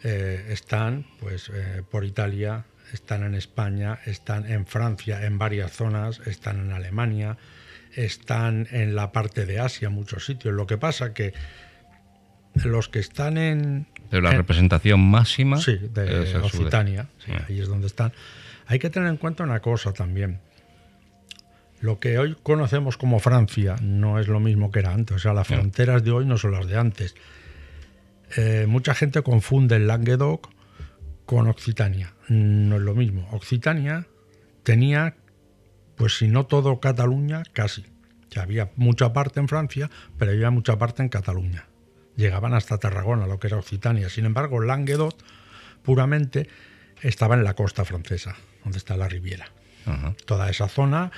están pues por Italia, están en España, están en Francia, en varias zonas, están en Alemania, están en la parte de Asia, muchos sitios. Lo que pasa que los que están en... Pero la representación máxima... Sí, de Occitania, sí, ahí es donde están. Hay que tener en cuenta una cosa también. Lo que hoy conocemos como Francia no es lo mismo que era antes. O sea, las fronteras de hoy no son las de antes. Mucha gente confunde el Languedoc con Occitania. No es lo mismo. Occitania tenía, pues si no todo Cataluña, casi. O sea, había mucha parte en Francia, pero había mucha parte en Cataluña. Llegaban hasta Tarragona, lo que era Occitania. Sin embargo, Languedoc puramente estaba en la costa francesa, donde está la Riviera. Toda esa zona.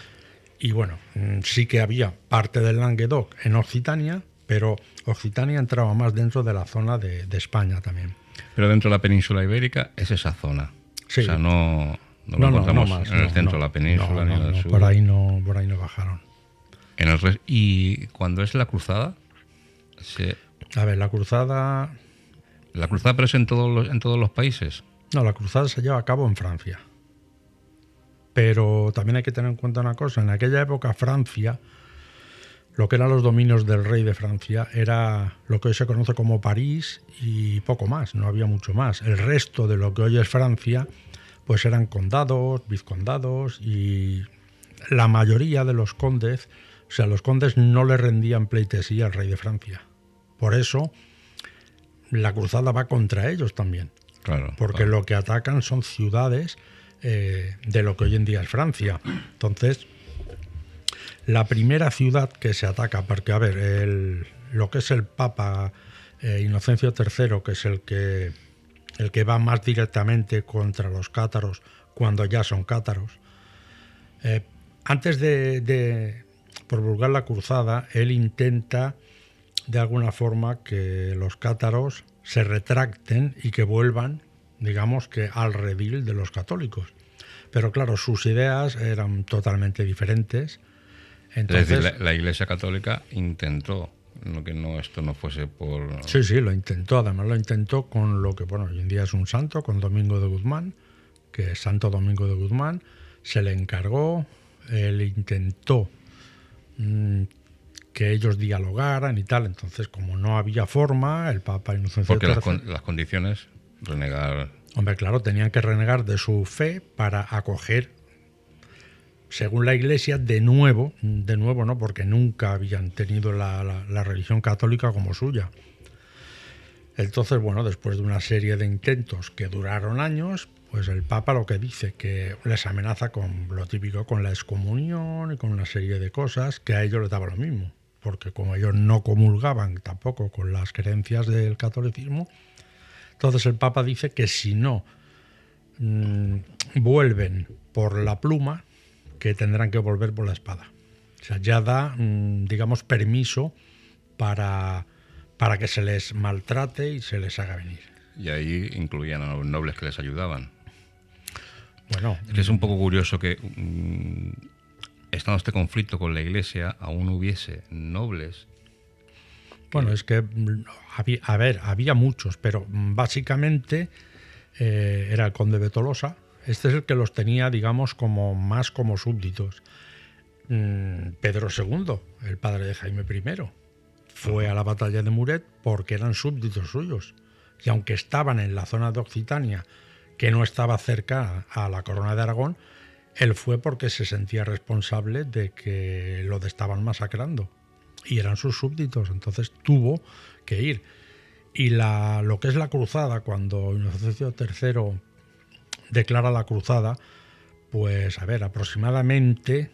Y bueno, sí que había parte del Languedoc en Occitania, pero Occitania entraba más dentro de la zona de España también. Pero dentro de la península ibérica es esa zona. Sí. O sea, no lo encontramos más, en el centro de la península ni en el sur. Por ahí no bajaron. Y cuando es la cruzada, A ver, la cruzada... ¿La cruzada pero es en todos los países? No, la cruzada se lleva a cabo en Francia. Pero también hay que tener en cuenta una cosa. En aquella época Francia, lo que eran los dominios del rey de Francia, era lo que hoy se conoce como París y poco más, no había mucho más. El resto de lo que hoy es Francia, pues eran condados, vizcondados, y la mayoría de los condes, o sea, los condes no le rendían pleitesía al rey de Francia. Por eso la cruzada va contra ellos también. Claro, porque lo que atacan son ciudades de lo que hoy en día es Francia. Entonces, la primera ciudad que se ataca, porque a ver, lo que es el Papa Inocencio III, que es el que va más directamente contra los cátaros cuando ya son cátaros, antes de promulgar la cruzada, él intenta de alguna forma que los cátaros se retracten y que vuelvan, digamos que al redil de los católicos. Pero claro, sus ideas eran totalmente diferentes. Entonces, es decir, la Iglesia Católica intentó esto no fuese por... Sí, lo intentó. Además lo intentó con lo que, bueno, hoy en día es un santo, con Domingo de Guzmán, que es Santo Domingo de Guzmán. Se le encargó, él intentó que ellos dialogaran y tal. Entonces, como no había forma, el Papa Inocencio III... Porque las condiciones, renegar... Hombre, claro, tenían que renegar de su fe para acoger según la Iglesia, de nuevo no, porque nunca habían tenido la religión católica como suya. Entonces, bueno, después de una serie de intentos que duraron años, pues el Papa lo que dice, que les amenaza con lo típico, con la excomunión y con una serie de cosas que a ellos les daba lo mismo, porque como ellos no comulgaban tampoco con las creencias del catolicismo, entonces el Papa dice que si no vuelven por la pluma, que tendrán que volver por la espada. O sea, ya da, digamos, permiso para que se les maltrate y se les haga venir. Y ahí incluían a los nobles que les ayudaban. Bueno, es que es un poco curioso que, estando este conflicto con la Iglesia, aún hubiese nobles. Bueno, es que, había muchos, pero básicamente era el conde de Tolosa. Este es el que los tenía, digamos, más como súbditos. Pedro II, el padre de Jaime I, fue a la batalla de Muret porque eran súbditos suyos. Y aunque estaban en la zona de Occitania, que no estaba cerca a la corona de Aragón, él fue porque se sentía responsable de que lo estaban masacrando. Y eran sus súbditos, entonces tuvo que ir. Y lo que es la cruzada, cuando Inocencio III declara la cruzada, pues aproximadamente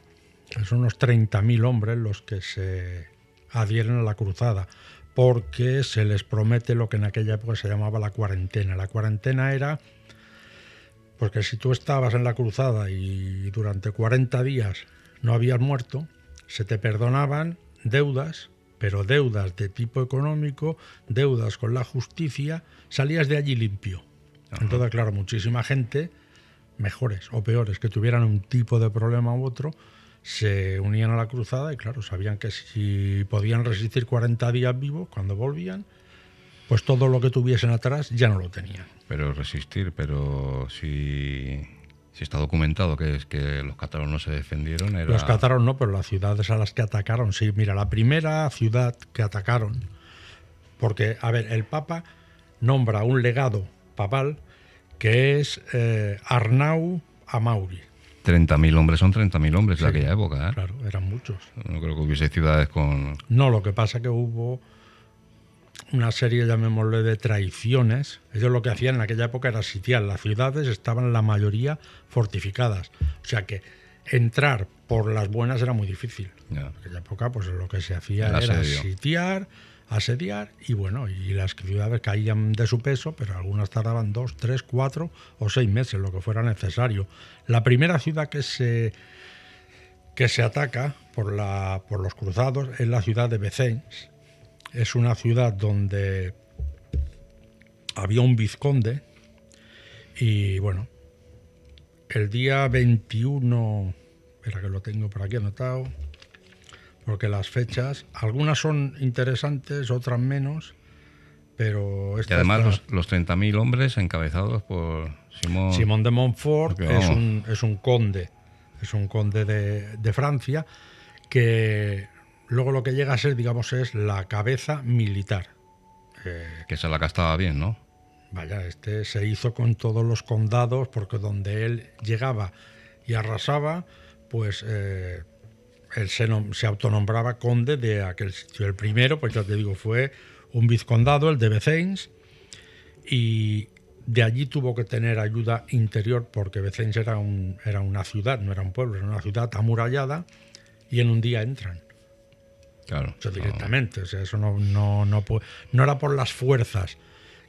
son unos 30.000 hombres los que se adhieren a la cruzada, porque se les promete lo que en aquella época se llamaba la cuarentena. La cuarentena era porque si tú estabas en la cruzada y durante 40 días no habías muerto, se te perdonaban deudas, pero deudas de tipo económico, deudas con la justicia, salías de allí limpio. Ajá. Entonces, claro, muchísima gente, mejores o peores, que tuvieran un tipo de problema u otro, se unían a la cruzada y, claro, sabían que si podían resistir 40 días vivos, cuando volvían, pues todo lo que tuviesen atrás ya no lo tenían. Pero si está documentado que los cátaros no se defendieron. Los cátaros no, pero las ciudades a las que atacaron, sí. Mira, la primera ciudad que atacaron, porque, el Papa nombra un legado papal que es Arnau Amauri. 30.000 hombres son 30.000 hombres de aquella época, ¿eh? Claro, eran muchos. No creo que hubiese ciudades con... No, lo que pasa es que hubo una serie, llamémosle, de traiciones. Ellos lo que hacían en aquella época era sitiar. Las ciudades estaban la mayoría fortificadas. O sea que entrar por las buenas era muy difícil. En aquella época pues lo que se hacía era sitiar, asediar y y las ciudades caían de su peso, pero algunas tardaban 2, 3, 4 o 6 meses, lo que fuera necesario. La primera ciudad que se ataca por los cruzados es la ciudad de Béziers. Es una ciudad donde había un vizconde y el día 21, espera que lo tengo por aquí anotado, porque las fechas, algunas son interesantes, otras menos, pero... Y además los 30.000 hombres encabezados por Simón de Montfort, es un conde de Francia, que luego lo que llega a ser, digamos, es la cabeza militar. Que esa la gastaba bien, ¿no? Vaya, se hizo con todos los condados, porque donde él llegaba y arrasaba, pues él se autonombraba conde de aquel sitio. El primero, pues ya te digo, fue un vizcondado, el de Béziers, y de allí tuvo que tener ayuda interior, porque Béziers era una ciudad, no era un pueblo, era una ciudad amurallada, y en un día entran. Claro. Eso directamente, o sea, eso no era por las fuerzas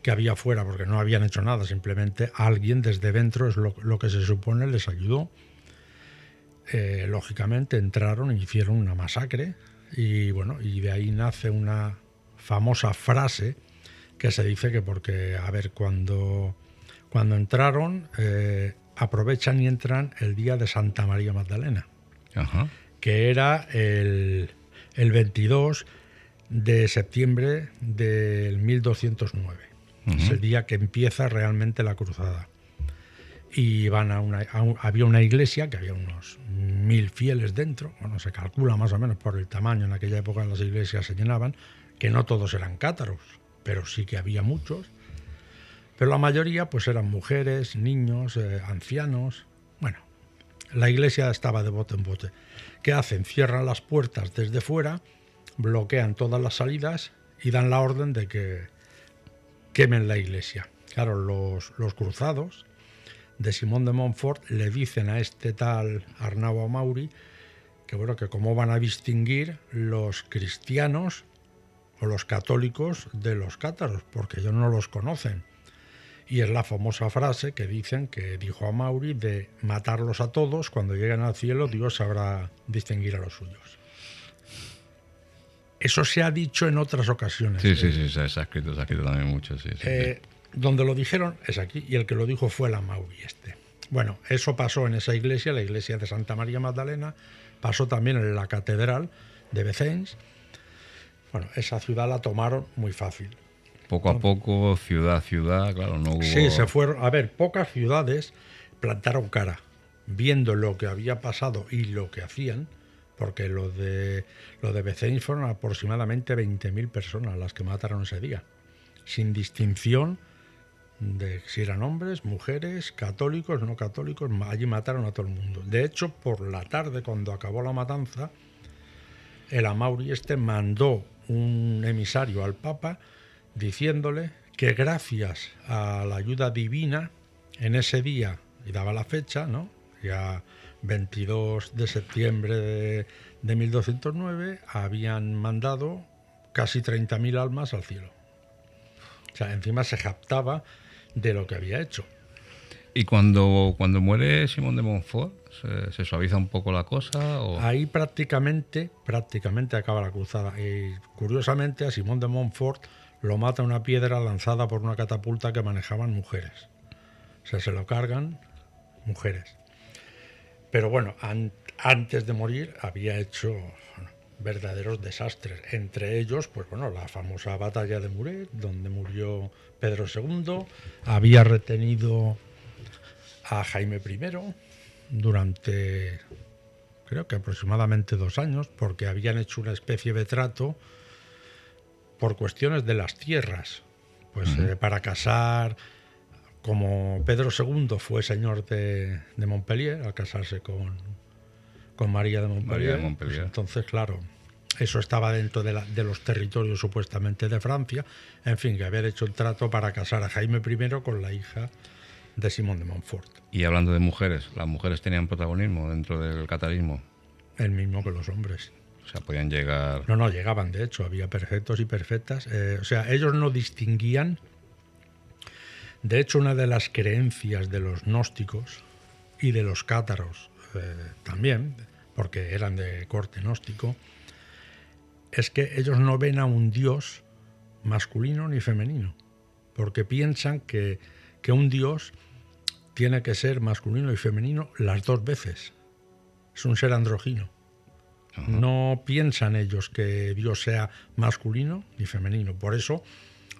que había fuera, porque no habían hecho nada, simplemente alguien desde dentro, es lo que se supone, les ayudó. Lógicamente entraron e hicieron una masacre y de ahí nace una famosa frase que se dice que porque, cuando entraron, aprovechan y entran el día de Santa María Magdalena. Ajá. Que era el 22 de septiembre del 1209. Uh-huh. Es el día que empieza realmente la cruzada. Y van había una iglesia que había unos 1.000 fieles dentro. Se calcula más o menos por el tamaño. En aquella época las iglesias se llenaban, que no todos eran cátaros, pero sí que había muchos. Pero la mayoría pues eran mujeres, niños, ancianos. La iglesia estaba de bote en bote. ¿Qué hacen? Cierran las puertas desde fuera, bloquean todas las salidas y dan la orden de que quemen la iglesia. Claro, los cruzados de Simón de Montfort le dicen a este tal Arnau Amauri que bueno, que cómo van a distinguir los cristianos o los católicos de los cátaros, porque ellos no los conocen. Y es la famosa frase que dicen que dijo Amauri de matarlos a todos, cuando lleguen al cielo Dios sabrá distinguir a los suyos. Eso se ha dicho en otras ocasiones. Sí, se ha escrito también mucho. Sí. Donde lo dijeron es aquí, y el que lo dijo fue el Amauri este. Bueno, eso pasó en esa iglesia, la iglesia de Santa María Magdalena, pasó también en la catedral de Béthens. Bueno, esa ciudad la tomaron muy fácil. Poco a poco, ciudad a ciudad, claro, no hubo... Sí, se fueron... A ver, pocas ciudades plantaron cara, viendo lo que había pasado y lo que hacían, porque lo de Béthens fueron aproximadamente 20.000 personas las que mataron ese día, sin distinción de si eran hombres, mujeres, católicos, no católicos. Allí mataron a todo el mundo. De hecho, por la tarde, cuando acabó la matanza, el Amauri este mandó un emisario al Papa diciéndole que gracias a la ayuda divina, en ese día, y daba la fecha, ¿no?, ya 22 de septiembre de 1209, habían mandado casi 30.000 almas al cielo. O sea, encima se jactaba de lo que había hecho. ¿Y cuando muere Simón de Montfort, se suaviza un poco la cosa? ¿O? Ahí prácticamente acaba la cruzada. Y curiosamente a Simón de Montfort lo mata una piedra lanzada por una catapulta que manejaban mujeres. O sea, se lo cargan mujeres. Pero bueno, antes de morir había hecho verdaderos desastres. Entre ellos, pues bueno, la famosa batalla de Muret, donde murió Pedro II. Había retenido a Jaime I durante, creo que aproximadamente 2 años, porque habían hecho una especie de trato por cuestiones de las tierras, pues para casar, como Pedro II fue señor de Montpellier, al casarse con María de Montpellier, pues entonces claro, eso estaba dentro de los territorios supuestamente de Francia. En fin, que habían hecho el trato para casar a Jaime I con la hija de Simón de Montfort. Y hablando de mujeres, ¿las mujeres tenían protagonismo dentro del catarismo? El mismo que los hombres. O sea, podían llegar... No, llegaban, de hecho, había perfectos y perfectas. O sea, ellos no distinguían. De hecho, una de las creencias de los gnósticos y de los cátaros también, porque eran de corte gnóstico, es que ellos no ven a un dios masculino ni femenino, porque piensan que un dios tiene que ser masculino y femenino las 2 veces. Es un ser andrógino. Uh-huh. No piensan ellos que Dios sea masculino ni femenino. Por eso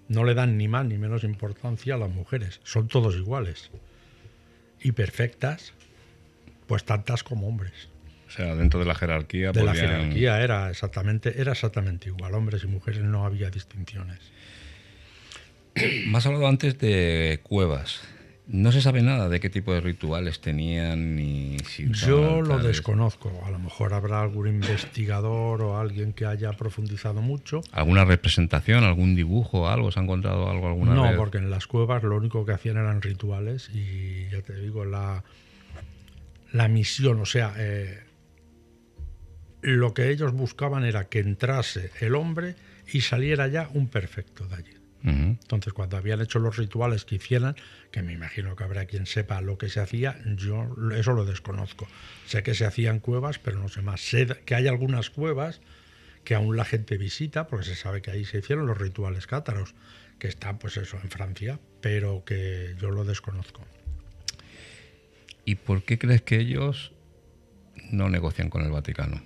no le dan ni más ni menos importancia a las mujeres. Son todos iguales. Y perfectas, pues tantas como hombres. O sea, dentro de la jerarquía... La jerarquía era exactamente igual. Hombres y mujeres no había distinciones. Me has hablado antes de cuevas. No se sabe nada de qué tipo de rituales tenían ni si... Yo lo desconozco. A lo mejor habrá algún investigador o alguien que haya profundizado mucho. ¿Alguna representación, algún dibujo, algo? ¿Se ha encontrado algo alguna vez? No, porque en las cuevas lo único que hacían eran rituales y ya te digo, la misión, o sea, lo que ellos buscaban era que entrase el hombre y saliera ya un perfecto de allí. Uh-huh. Entonces, cuando habían hecho los rituales que hicieran, que me imagino que habrá quien sepa lo que se hacía, yo eso lo desconozco. Sé que se hacían cuevas, pero no sé más. Sé que hay algunas cuevas que aún la gente visita, porque se sabe que ahí se hicieron los rituales cátaros, que están, pues eso, en Francia, pero que yo lo desconozco. ¿Y por qué crees que ellos no negocian con el Vaticano?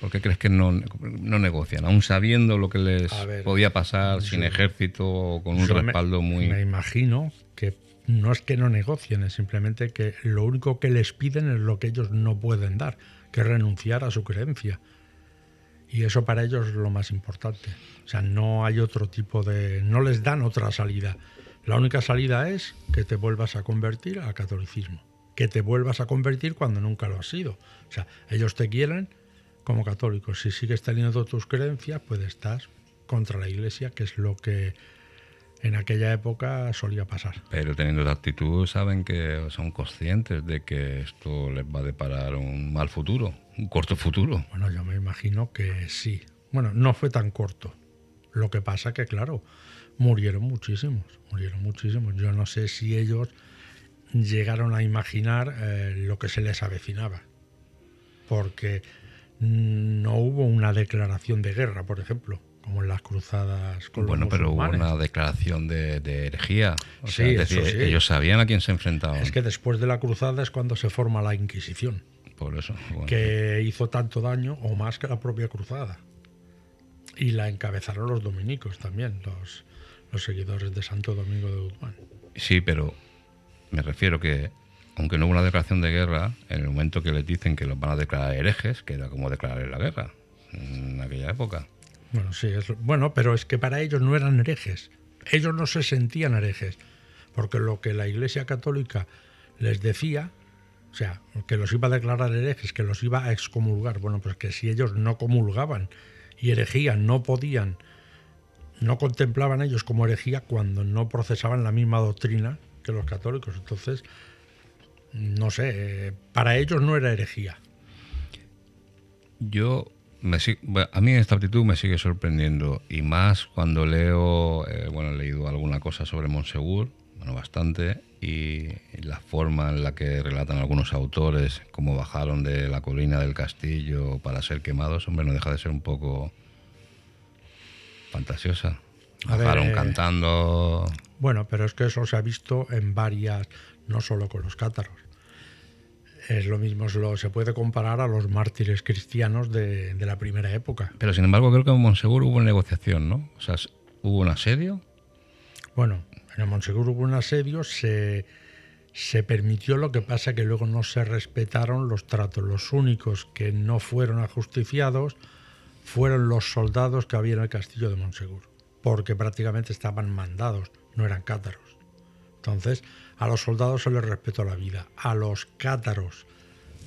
¿Por qué crees que no negocian? Aún sabiendo lo que les podía pasar sin ejército o con un respaldo muy... Me imagino que no es que no negocien, es simplemente que lo único que les piden es lo que ellos no pueden dar, que es renunciar a su creencia. Y eso para ellos es lo más importante. O sea, no hay otro tipo de... No les dan otra salida. La única salida es que te vuelvas a convertir al catolicismo. que te vuelvas a convertir cuando nunca lo has sido. O sea, ellos te quieren como católico. Si sigues teniendo tus creencias, pues estás contra la Iglesia, que es lo que en aquella época solía pasar. Pero teniendo esa actitud saben que son conscientes de que esto les va a deparar un mal futuro, un corto futuro. Bueno, yo me imagino que sí. Bueno, no fue tan corto. Lo que pasa que, claro, murieron muchísimos. Yo no sé si ellos llegaron a imaginar lo que se les avecinaba. Porque no hubo una declaración de guerra, por ejemplo, como en las cruzadas con los musulmanes. Pero hubo una declaración de herejía. O sea, Sí, es decir, eso sí. ellos sabían a quién se enfrentaban. Es que después de la cruzada es cuando se forma la Inquisición, Por eso. Bueno, que hizo tanto daño o más que la propia cruzada. Y la encabezaron los dominicos también, los seguidores de Santo Domingo de Guzmán. sí, pero me refiero que, aunque no hubo una declaración de guerra, en el momento que les dicen que los van a declarar herejes, que era como declarar la guerra en aquella época. Bueno, sí, bueno, pero es que para ellos no eran herejes. Ellos no se sentían herejes, porque lo que la Iglesia Católica les decía, o sea, que los iba a declarar herejes, que los iba a excomulgar. Bueno, pues que si ellos no comulgaban y herejían, no podían, no contemplaban ellos como herejía cuando no procesaban la misma doctrina que los católicos. Entonces, no sé, para ellos no era herejía. A mí esta actitud me sigue sorprendiendo, y más cuando leo, he leído alguna cosa sobre Montsegur, bastante, y la forma en la que relatan algunos autores cómo bajaron de la colina del castillo para ser quemados. Hombre, no deja de ser un poco fantasiosa. Bajaron cantando. Bueno, pero es que eso se ha visto en varias, no solo con los cátaros. Es lo mismo, se puede comparar a los mártires cristianos de la primera época. Pero sin embargo creo que en Montsegur hubo negociación, ¿no? O sea, ¿hubo un asedio? Bueno, en el Montsegur hubo un asedio, se permitió, lo que pasa que luego no se respetaron los tratos. Los únicos que no fueron ajusticiados fueron los soldados que había en el castillo de Montsegur, porque prácticamente estaban mandados, no eran cátaros. Entonces, a los soldados se les respetó la vida. A los cátaros,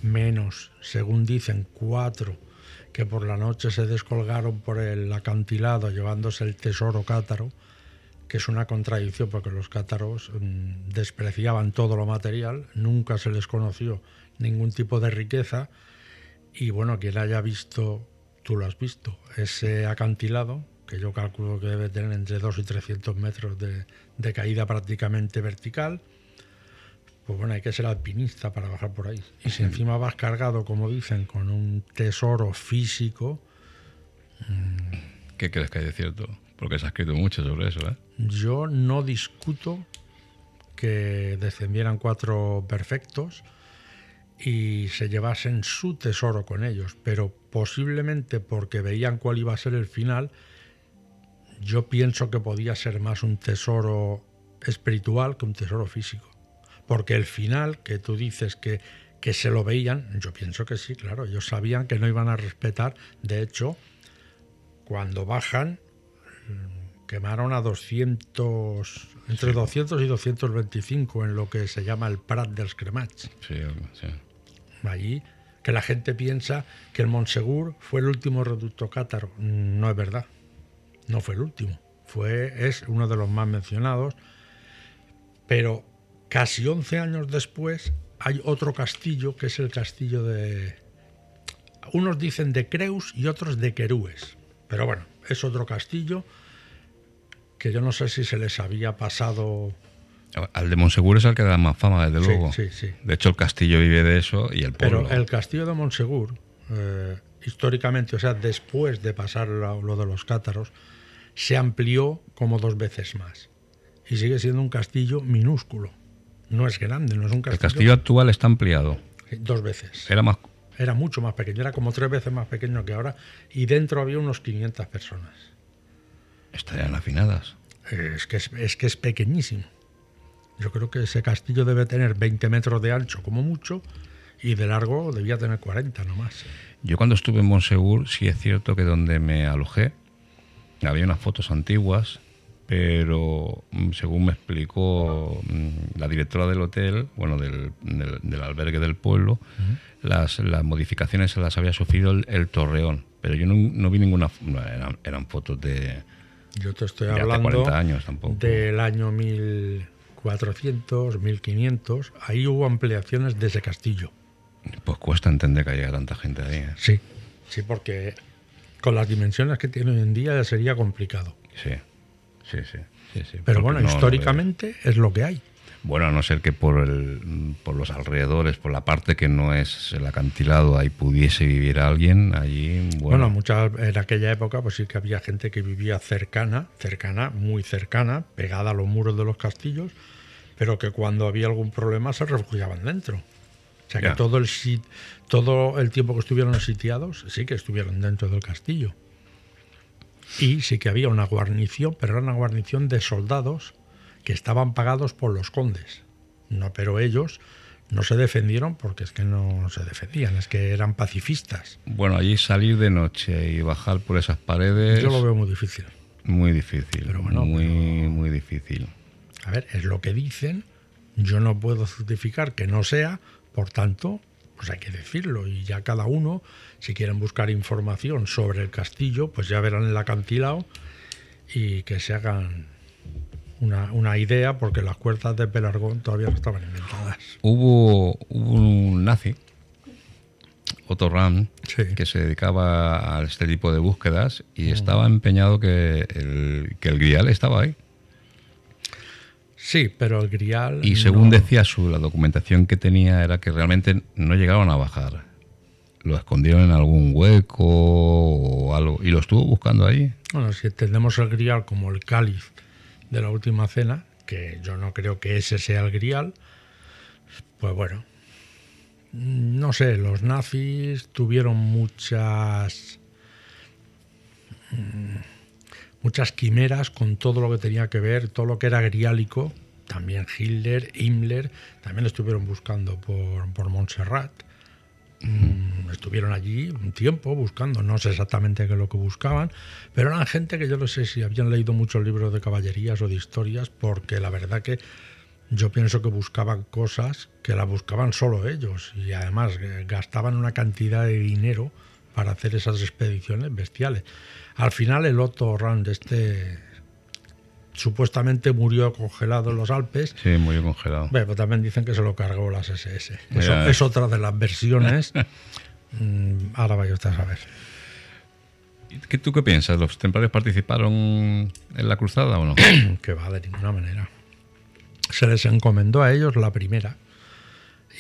menos, según dicen, 4 que por la noche se descolgaron por el acantilado llevándose el tesoro cátaro, que es una contradicción porque los cátaros despreciaban todo lo material, nunca se les conoció ningún tipo de riqueza. Y bueno, quien haya visto, tú lo has visto, ese acantilado, que yo calculo que debe tener entre 200 y 300 metros de caída prácticamente vertical, pues bueno, hay que ser alpinista para bajar por ahí. Y si encima vas cargado, como dicen, con un tesoro físico... ¿Qué crees que hay de cierto? Porque se ha escrito mucho sobre eso, ¿eh? Yo no discuto que descendieran 4 perfectos y se llevasen su tesoro con ellos, pero posiblemente porque veían cuál iba a ser el final, yo pienso que podía ser más un tesoro espiritual que un tesoro físico. Porque el final, que tú dices que se lo veían, yo pienso que sí, claro, ellos sabían que no iban a respetar. De hecho, cuando bajan, quemaron a 200, entre 200 y 225 en lo que se llama el Prat dels Cremats. Sí. Allí, que la gente piensa que el Montsegur fue el último reducto cátaro. No es verdad, no fue el último. Es uno de los más mencionados, pero casi 11 años después hay otro castillo, que es el castillo de... Unos dicen de Creus y otros de Querúes. Pero bueno, es otro castillo que yo no sé si se les había pasado... Al de Montsegur es el que da más fama, desde luego. Sí. De hecho, el castillo vive de eso y el pueblo. Pero el castillo de Montsegur, históricamente, o sea, después de pasar lo de los cátaros, se amplió como 2 veces más. Y sigue siendo un castillo minúsculo. No es grande, no es un castillo... El castillo actual está ampliado. 2 veces. Era mucho más pequeño, era como 3 veces más pequeño que ahora, y dentro había unos 500 personas. Estarían afinadas. Es que es pequeñísimo. Yo creo que ese castillo debe tener 20 metros de ancho como mucho, y de largo debía tener 40 nomás. Yo cuando estuve en Montsegur, sí es cierto que donde me alojé había unas fotos antiguas pero según me explicó la directora del hotel, bueno, del albergue del pueblo, las modificaciones se las había sufrido el Torreón, pero yo no vi ninguna, eran fotos de... Yo te estoy de hace hablando 40 años tampoco. del año 1400, 1500, ahí hubo ampliaciones de ese castillo. Pues cuesta entender que haya tanta gente ahí, ¿eh? Sí, sí, porque con las dimensiones que tiene hoy en día ya sería complicado. Sí. Pero Porque bueno, históricamente es lo que hay. Bueno, a no ser que por los alrededores, por la parte que no es el acantilado, ahí pudiese vivir alguien, allí, Bueno, en aquella época pues sí que había gente que vivía cercana, muy cercana, pegada a los muros de los castillos, pero que cuando había algún problema se refugiaban dentro. O sea que Ya. todo el tiempo que estuvieron sitiados, sí que estuvieron dentro del castillo. Y sí que había una guarnición, pero era una guarnición de soldados que estaban pagados por los condes. No, pero ellos no se defendieron porque es que no se defendían, es que eran pacifistas. Bueno, allí salir de noche y bajar por esas paredes... Yo lo veo muy difícil. Muy difícil, Pero bueno, muy difícil. A ver, es lo que dicen, yo no puedo certificar que no sea, por tanto, pues hay que decirlo. Y ya cada uno, si quieren buscar información sobre el castillo, pues ya verán el acantilado y que se hagan una idea, porque las puertas de Pelargón todavía no estaban inventadas. Hubo un nazi, Otto Rahn, Sí. que se dedicaba a este tipo de búsquedas y estaba empeñado que el Grial estaba ahí. Sí, pero el Grial... Y según no. decía la documentación que tenía era que realmente no llegaron a bajar. Lo escondieron en algún hueco o algo y lo estuvo buscando ahí. Bueno, si entendemos el Grial como el cáliz de la última cena, que yo no creo que ese sea el Grial, pues bueno, no sé, los nazis tuvieron muchas quimeras con todo lo que tenía que ver, todo lo que era griálico. También Hitler, Himmler, también estuvieron buscando por Montserrat. Estuvieron allí un tiempo buscando, no sé exactamente qué es lo que buscaban, pero eran gente que yo no sé si habían leído muchos libros de caballerías o de historias, porque la verdad que yo pienso que buscaban cosas que las buscaban solo ellos, y además gastaban una cantidad de dinero para hacer esas expediciones bestiales. Al final el Otto Rahn supuestamente murió congelado en los Alpes. Sí, murió congelado. Pero también dicen que se lo cargó las SS. Eso Ya. es otra de las versiones. Ahora vaya usted a saber. ¿Tú qué piensas? ¿Los templarios participaron en la cruzada o no? Que va, de ninguna manera. Se les encomendó a ellos la primera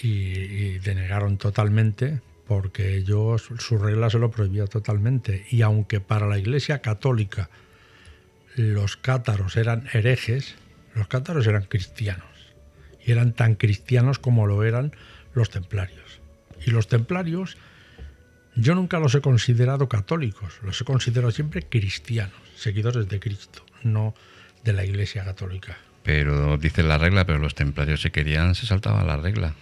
y denegaron totalmente, porque ellos, su regla se lo prohibía totalmente. Y aunque para la Iglesia Católica los cátaros eran herejes, los cátaros eran cristianos. Y eran tan cristianos como lo eran los templarios. Y los templarios, yo nunca los he considerado católicos, los he considerado siempre cristianos, seguidores de Cristo, no de la Iglesia Católica. Pero dice la regla, pero los templarios se saltaban la regla.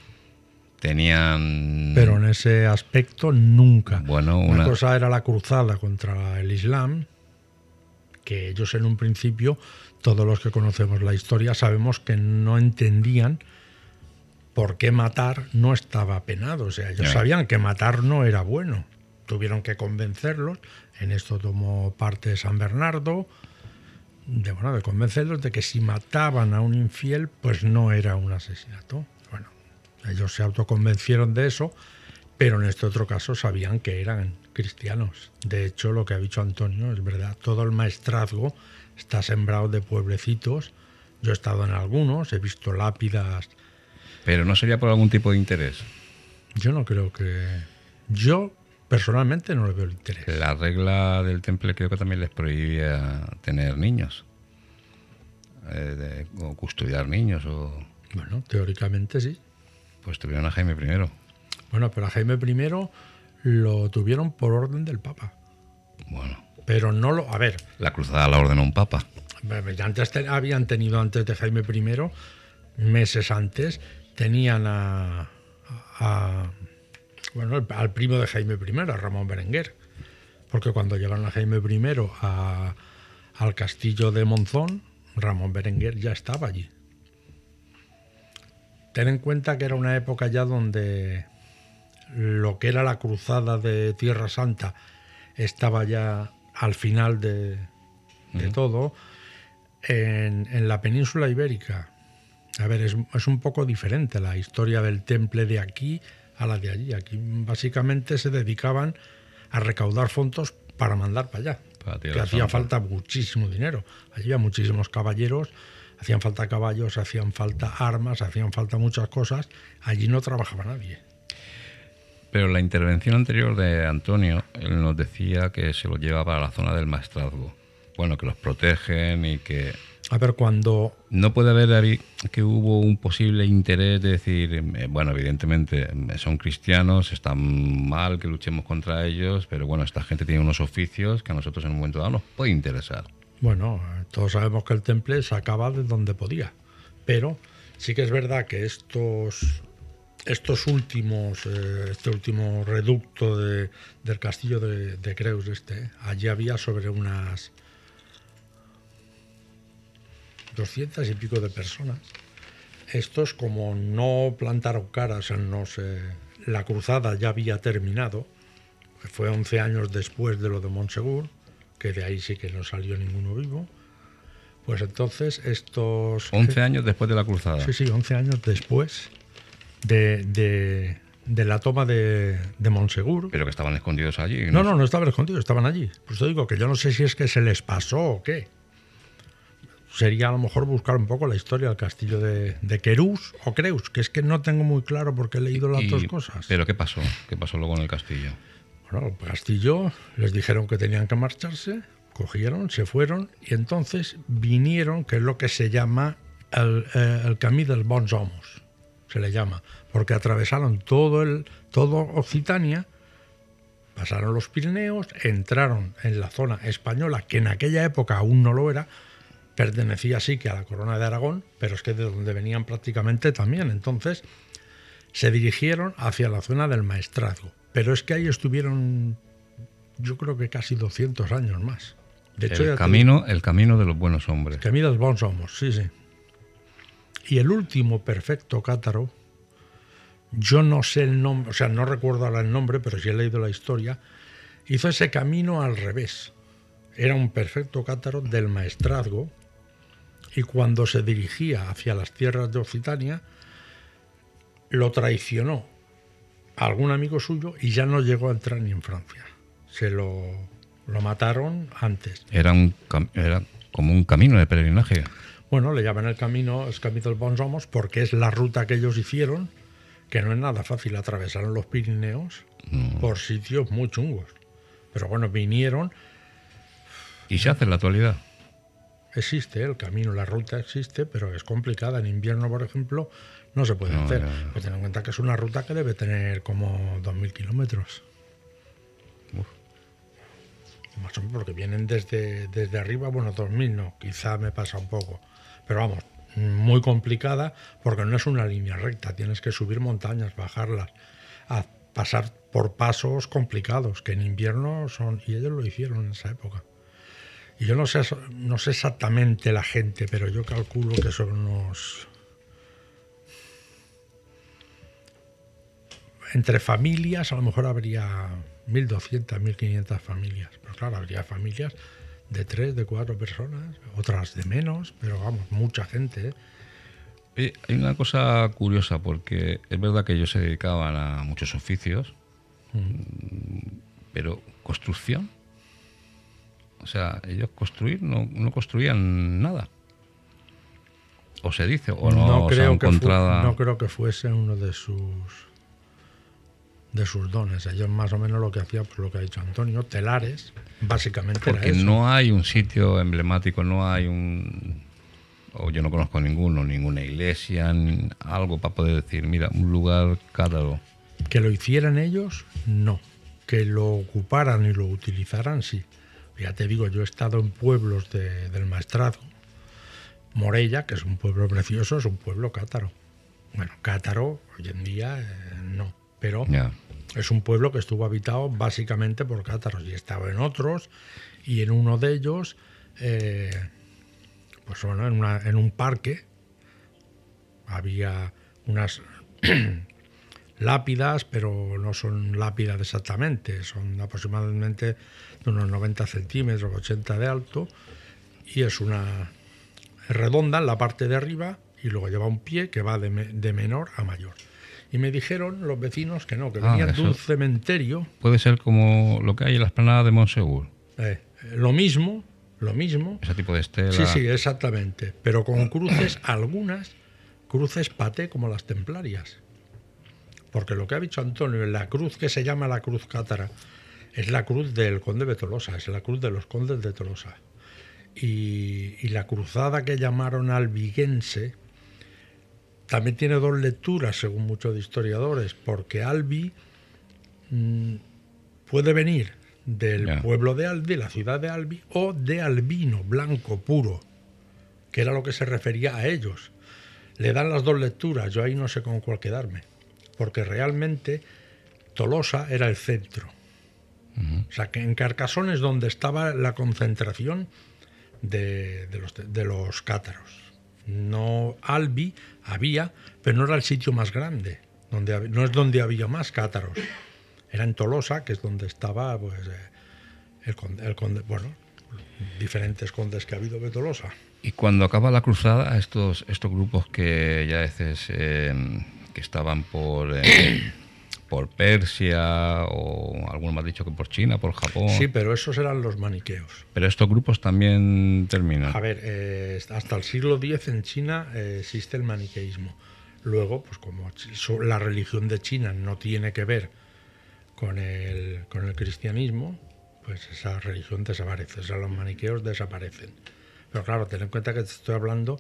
Tenían... Pero en ese aspecto nunca. Bueno, una cosa era la cruzada contra el Islam, que ellos en un principio, todos los que conocemos la historia, sabemos que no entendían por qué matar no estaba penado. O sea, ellos sabían que matar no era bueno. Tuvieron que convencerlos. En esto tomó parte San Bernardo, de convencerlos de que si mataban a un infiel, pues no era un asesinato. Bueno, ellos se autoconvencieron de eso, pero en este otro caso sabían que eran cristianos. De hecho, lo que ha dicho Antonio es verdad. Todo el maestrazgo está sembrado de pueblecitos. Yo he estado en algunos, he visto lápidas. Pero no sería por algún tipo de interés. Yo no creo que... Yo personalmente no le veo el interés. La regla del temple creo que también les prohibía tener niños. O custodiar niños. Bueno, teóricamente sí. Pues tuvieron a Jaime I. Bueno, pero a Jaime I lo tuvieron por orden del Papa. Bueno. Pero no lo... A ver... La cruzada la ordenó un Papa. Habían tenido antes de Jaime I, meses antes, tenían al primo de Jaime I, a Ramón Berenguer. Porque cuando llegaron a Jaime I al castillo de Monzón, Ramón Berenguer ya estaba allí. Ten en cuenta que era una época ya donde lo que era la cruzada de Tierra Santa estaba ya al final de todo. En la península ibérica, a ver, es un poco diferente la historia del temple de aquí a la de allí. Aquí básicamente se dedicaban a recaudar fondos para mandar para allá, que hacía falta muchísimo dinero. Allí había muchísimos caballeros, hacían falta caballos, hacían falta armas, hacían falta muchas cosas. Allí no trabajaba nadie. Pero la intervención anterior de Antonio, él nos decía que se los lleva para la zona del maestrazgo. Bueno, que los protegen y que... A ver, cuando... No puede haber que hubo un posible interés de decir, bueno, evidentemente son cristianos, están mal que luchemos contra ellos, pero bueno, esta gente tiene unos oficios que a nosotros en un momento dado nos puede interesar. Bueno, todos sabemos que el temple sacaba de donde podía, pero sí que es verdad que este último reducto del castillo de Creus, allí había sobre unas 200 y pico de personas. Estos, como no plantaron caras, la cruzada ya había terminado, fue 11 años después de lo de Montsegur, que de ahí sí que no salió ninguno vivo. Pues entonces estos... 11 años después de la cruzada. Sí, 11 años después de la toma de Montsegur. Pero que estaban escondidos allí. No estaban escondidos, estaban allí. Pues te digo que yo no sé si es que se les pasó o qué. Sería a lo mejor buscar un poco la historia del castillo de Querús o Creus, que es que no tengo muy claro porque he leído las dos cosas. ¿Pero qué pasó? ¿Qué pasó luego en el castillo? Bueno, el castillo les dijeron que tenían que marcharse, cogieron, se fueron y entonces vinieron, que es lo que se llama el Camí dels Bons Homos, se le llama, porque atravesaron todo Occitania, pasaron los Pirineos, entraron en la zona española, que en aquella época aún no lo era, pertenecía sí que a la corona de Aragón, pero es que de donde venían prácticamente también. Entonces se dirigieron hacia la zona del Maestrazgo, pero es que ahí estuvieron yo creo que casi 200 años más. De hecho, el camino de los buenos hombres. El camino de los buenos hombres, sí. Y el último perfecto cátaro, yo no sé el nombre, o sea, no recuerdo ahora el nombre, pero sí he leído la historia, hizo ese camino al revés. Era un perfecto cátaro del Maestrazgo, y cuando se dirigía hacia las tierras de Occitania, lo traicionó a algún amigo suyo y ya no llegó a entrar ni en Francia. Se lo mataron antes. Era como un camino de peregrinaje. Bueno, le llaman el camino dels Bons Homos porque es la ruta que ellos hicieron, que no es nada fácil. Atravesaron los Pirineos por sitios muy chungos. Pero bueno, vinieron... ¿Y se hace en la actualidad? Existe el camino, la ruta existe, pero es complicada. En invierno, por ejemplo, no se puede hacer. Pues ten en cuenta que es una ruta que debe tener como 2.000 kilómetros. Más o menos, porque vienen desde arriba, bueno, 2.000 no, quizá me pasa un poco. Pero vamos, muy complicada porque no es una línea recta. Tienes que subir montañas, bajarlas, a pasar por pasos complicados, que en invierno son... Y ellos lo hicieron en esa época. Y yo no sé exactamente la gente, pero yo calculo que son unos... Entre familias a lo mejor habría 1.200, 1.500 familias. Pero claro, habría familias de 3, de 4 personas, otras de menos, pero vamos, mucha gente, ¿eh? Hay una cosa curiosa, porque es verdad que ellos se dedicaban a muchos oficios, pero construcción... O sea, ellos no construían nada. O se dice, o no creo no creo que fuese uno de sus dones. Ellos más o menos lo que hacían, por lo que ha dicho Antonio, telares, básicamente. Porque era eso. No hay un sitio emblemático, no hay o yo no conozco ninguna iglesia, algo para poder decir, mira, un lugar cátaro. Que lo hicieran ellos, no. Que lo ocuparan y lo utilizaran, sí. Ya te digo, yo he estado en pueblos del Maestrazgo. Morella, que es un pueblo precioso, es un pueblo cátaro. Bueno, cátaro hoy en día no, pero es un pueblo que estuvo habitado básicamente por cátaros y estaba en otros, y en uno de ellos pues bueno, en un parque había unas lápidas, pero no son lápidas exactamente, son aproximadamente de unos 90 centímetros, 80 de alto, y es redonda en la parte de arriba y luego lleva un pie que va de menor a mayor. Y me dijeron los vecinos que no, que venían de un cementerio. Puede ser como lo que hay en la explanada de Monsegur. Lo mismo. Ese tipo de estela. Sí, exactamente. Pero con cruces, algunas cruces paté como las templarias. Porque lo que ha dicho Antonio, la cruz que se llama la cruz cátara, es la cruz del conde de Tolosa, es la cruz de los condes de Tolosa. Y la cruzada que llamaron albiguense también tiene dos lecturas, según muchos historiadores, porque Albi puede venir del pueblo de Albi, la ciudad de Albi, o de albino, blanco, puro, que era lo que se refería a ellos. Le dan las dos lecturas, yo ahí no sé con cuál quedarme, porque realmente Tolosa era el centro. O sea, que en Carcassonne es donde estaba la concentración de los cátaros. No, Albi había, pero no era el sitio más grande, no es donde había más cátaros. Era en Tolosa, que es donde estaba pues, el conde, bueno, diferentes condes que ha habido de Tolosa. Y cuando acaba la cruzada, estos grupos que ya dices que estaban por Persia, o alguno me ha dicho que por China, por Japón. Sí, pero esos eran los maniqueos. Pero estos grupos también terminan. A ver, hasta el siglo X en China existe el maniqueísmo. Luego, pues como la religión de China no tiene que ver con el cristianismo, pues esa religión desaparece, o sea, los maniqueos desaparecen. Pero claro, ten en cuenta que te estoy hablando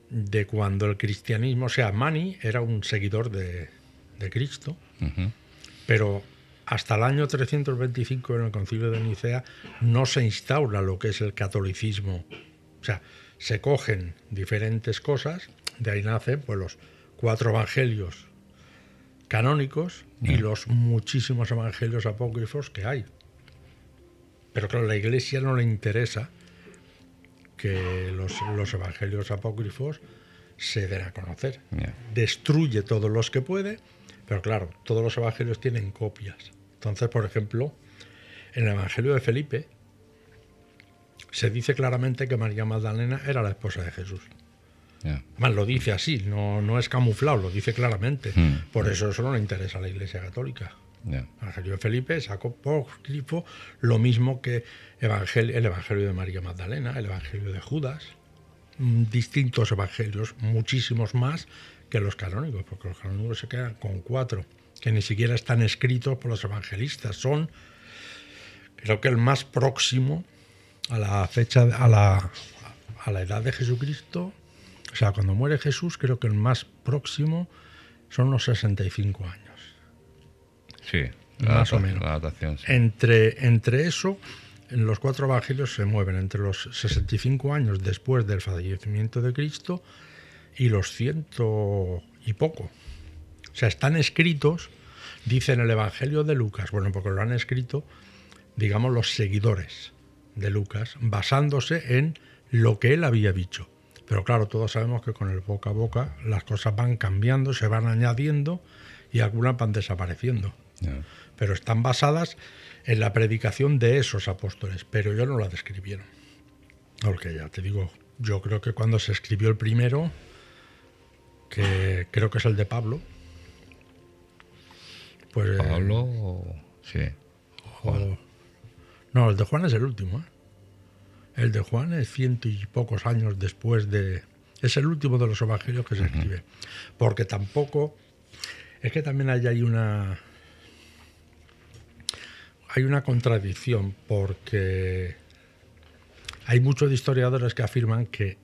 de cuando el cristianismo, o sea, Mani era un seguidor de Cristo, pero hasta el año 325 en el Concilio de Nicea no se instaura lo que es el catolicismo. O sea, se cogen diferentes cosas, de ahí nacen pues los 4 evangelios canónicos y los muchísimos evangelios apócrifos que hay. Pero claro, a la Iglesia no le interesa que los evangelios apócrifos se den a conocer. Destruye todos los que puede, pero claro, todos los evangelios tienen copias. Entonces, por ejemplo, en el Evangelio de Felipe se dice claramente que María Magdalena era la esposa de Jesús. Además, lo dice así, no es camuflado, lo dice claramente. Por eso no le interesa a la Iglesia Católica. El Evangelio de Felipe sacó apócrifo lo mismo que el Evangelio de María Magdalena, el Evangelio de Judas, distintos evangelios, muchísimos más que los canónicos, porque los canónicos se quedan con 4, que ni siquiera están escritos por los evangelistas. Son, creo que el más próximo a la fecha, a la edad de Jesucristo. O sea, cuando muere Jesús, creo que el más próximo son los 65 años. Sí, más o menos. La datación, sí. Entre eso, en los 4 evangelios se mueven entre los 65 años después del fallecimiento de Cristo y los 100 y poco. O sea, están escritos, dice en el Evangelio de Lucas, bueno, porque lo han escrito, digamos, los seguidores de Lucas, basándose en lo que él había dicho. Pero claro, todos sabemos que con el boca a boca las cosas van cambiando, se van añadiendo y algunas van desapareciendo. Pero están basadas en la predicación de esos apóstoles, pero ellos no la describieron. Porque ya te digo, yo creo que cuando se escribió el primero, que creo que es el de Pablo, pues Pablo, sí. Juan. No, el de Juan es el último, ¿eh? El de Juan es 100 y pocos años después de... Es el último de los evangelios que se escribe. Porque tampoco... Es que también hay una contradicción, porque hay muchos historiadores que afirman que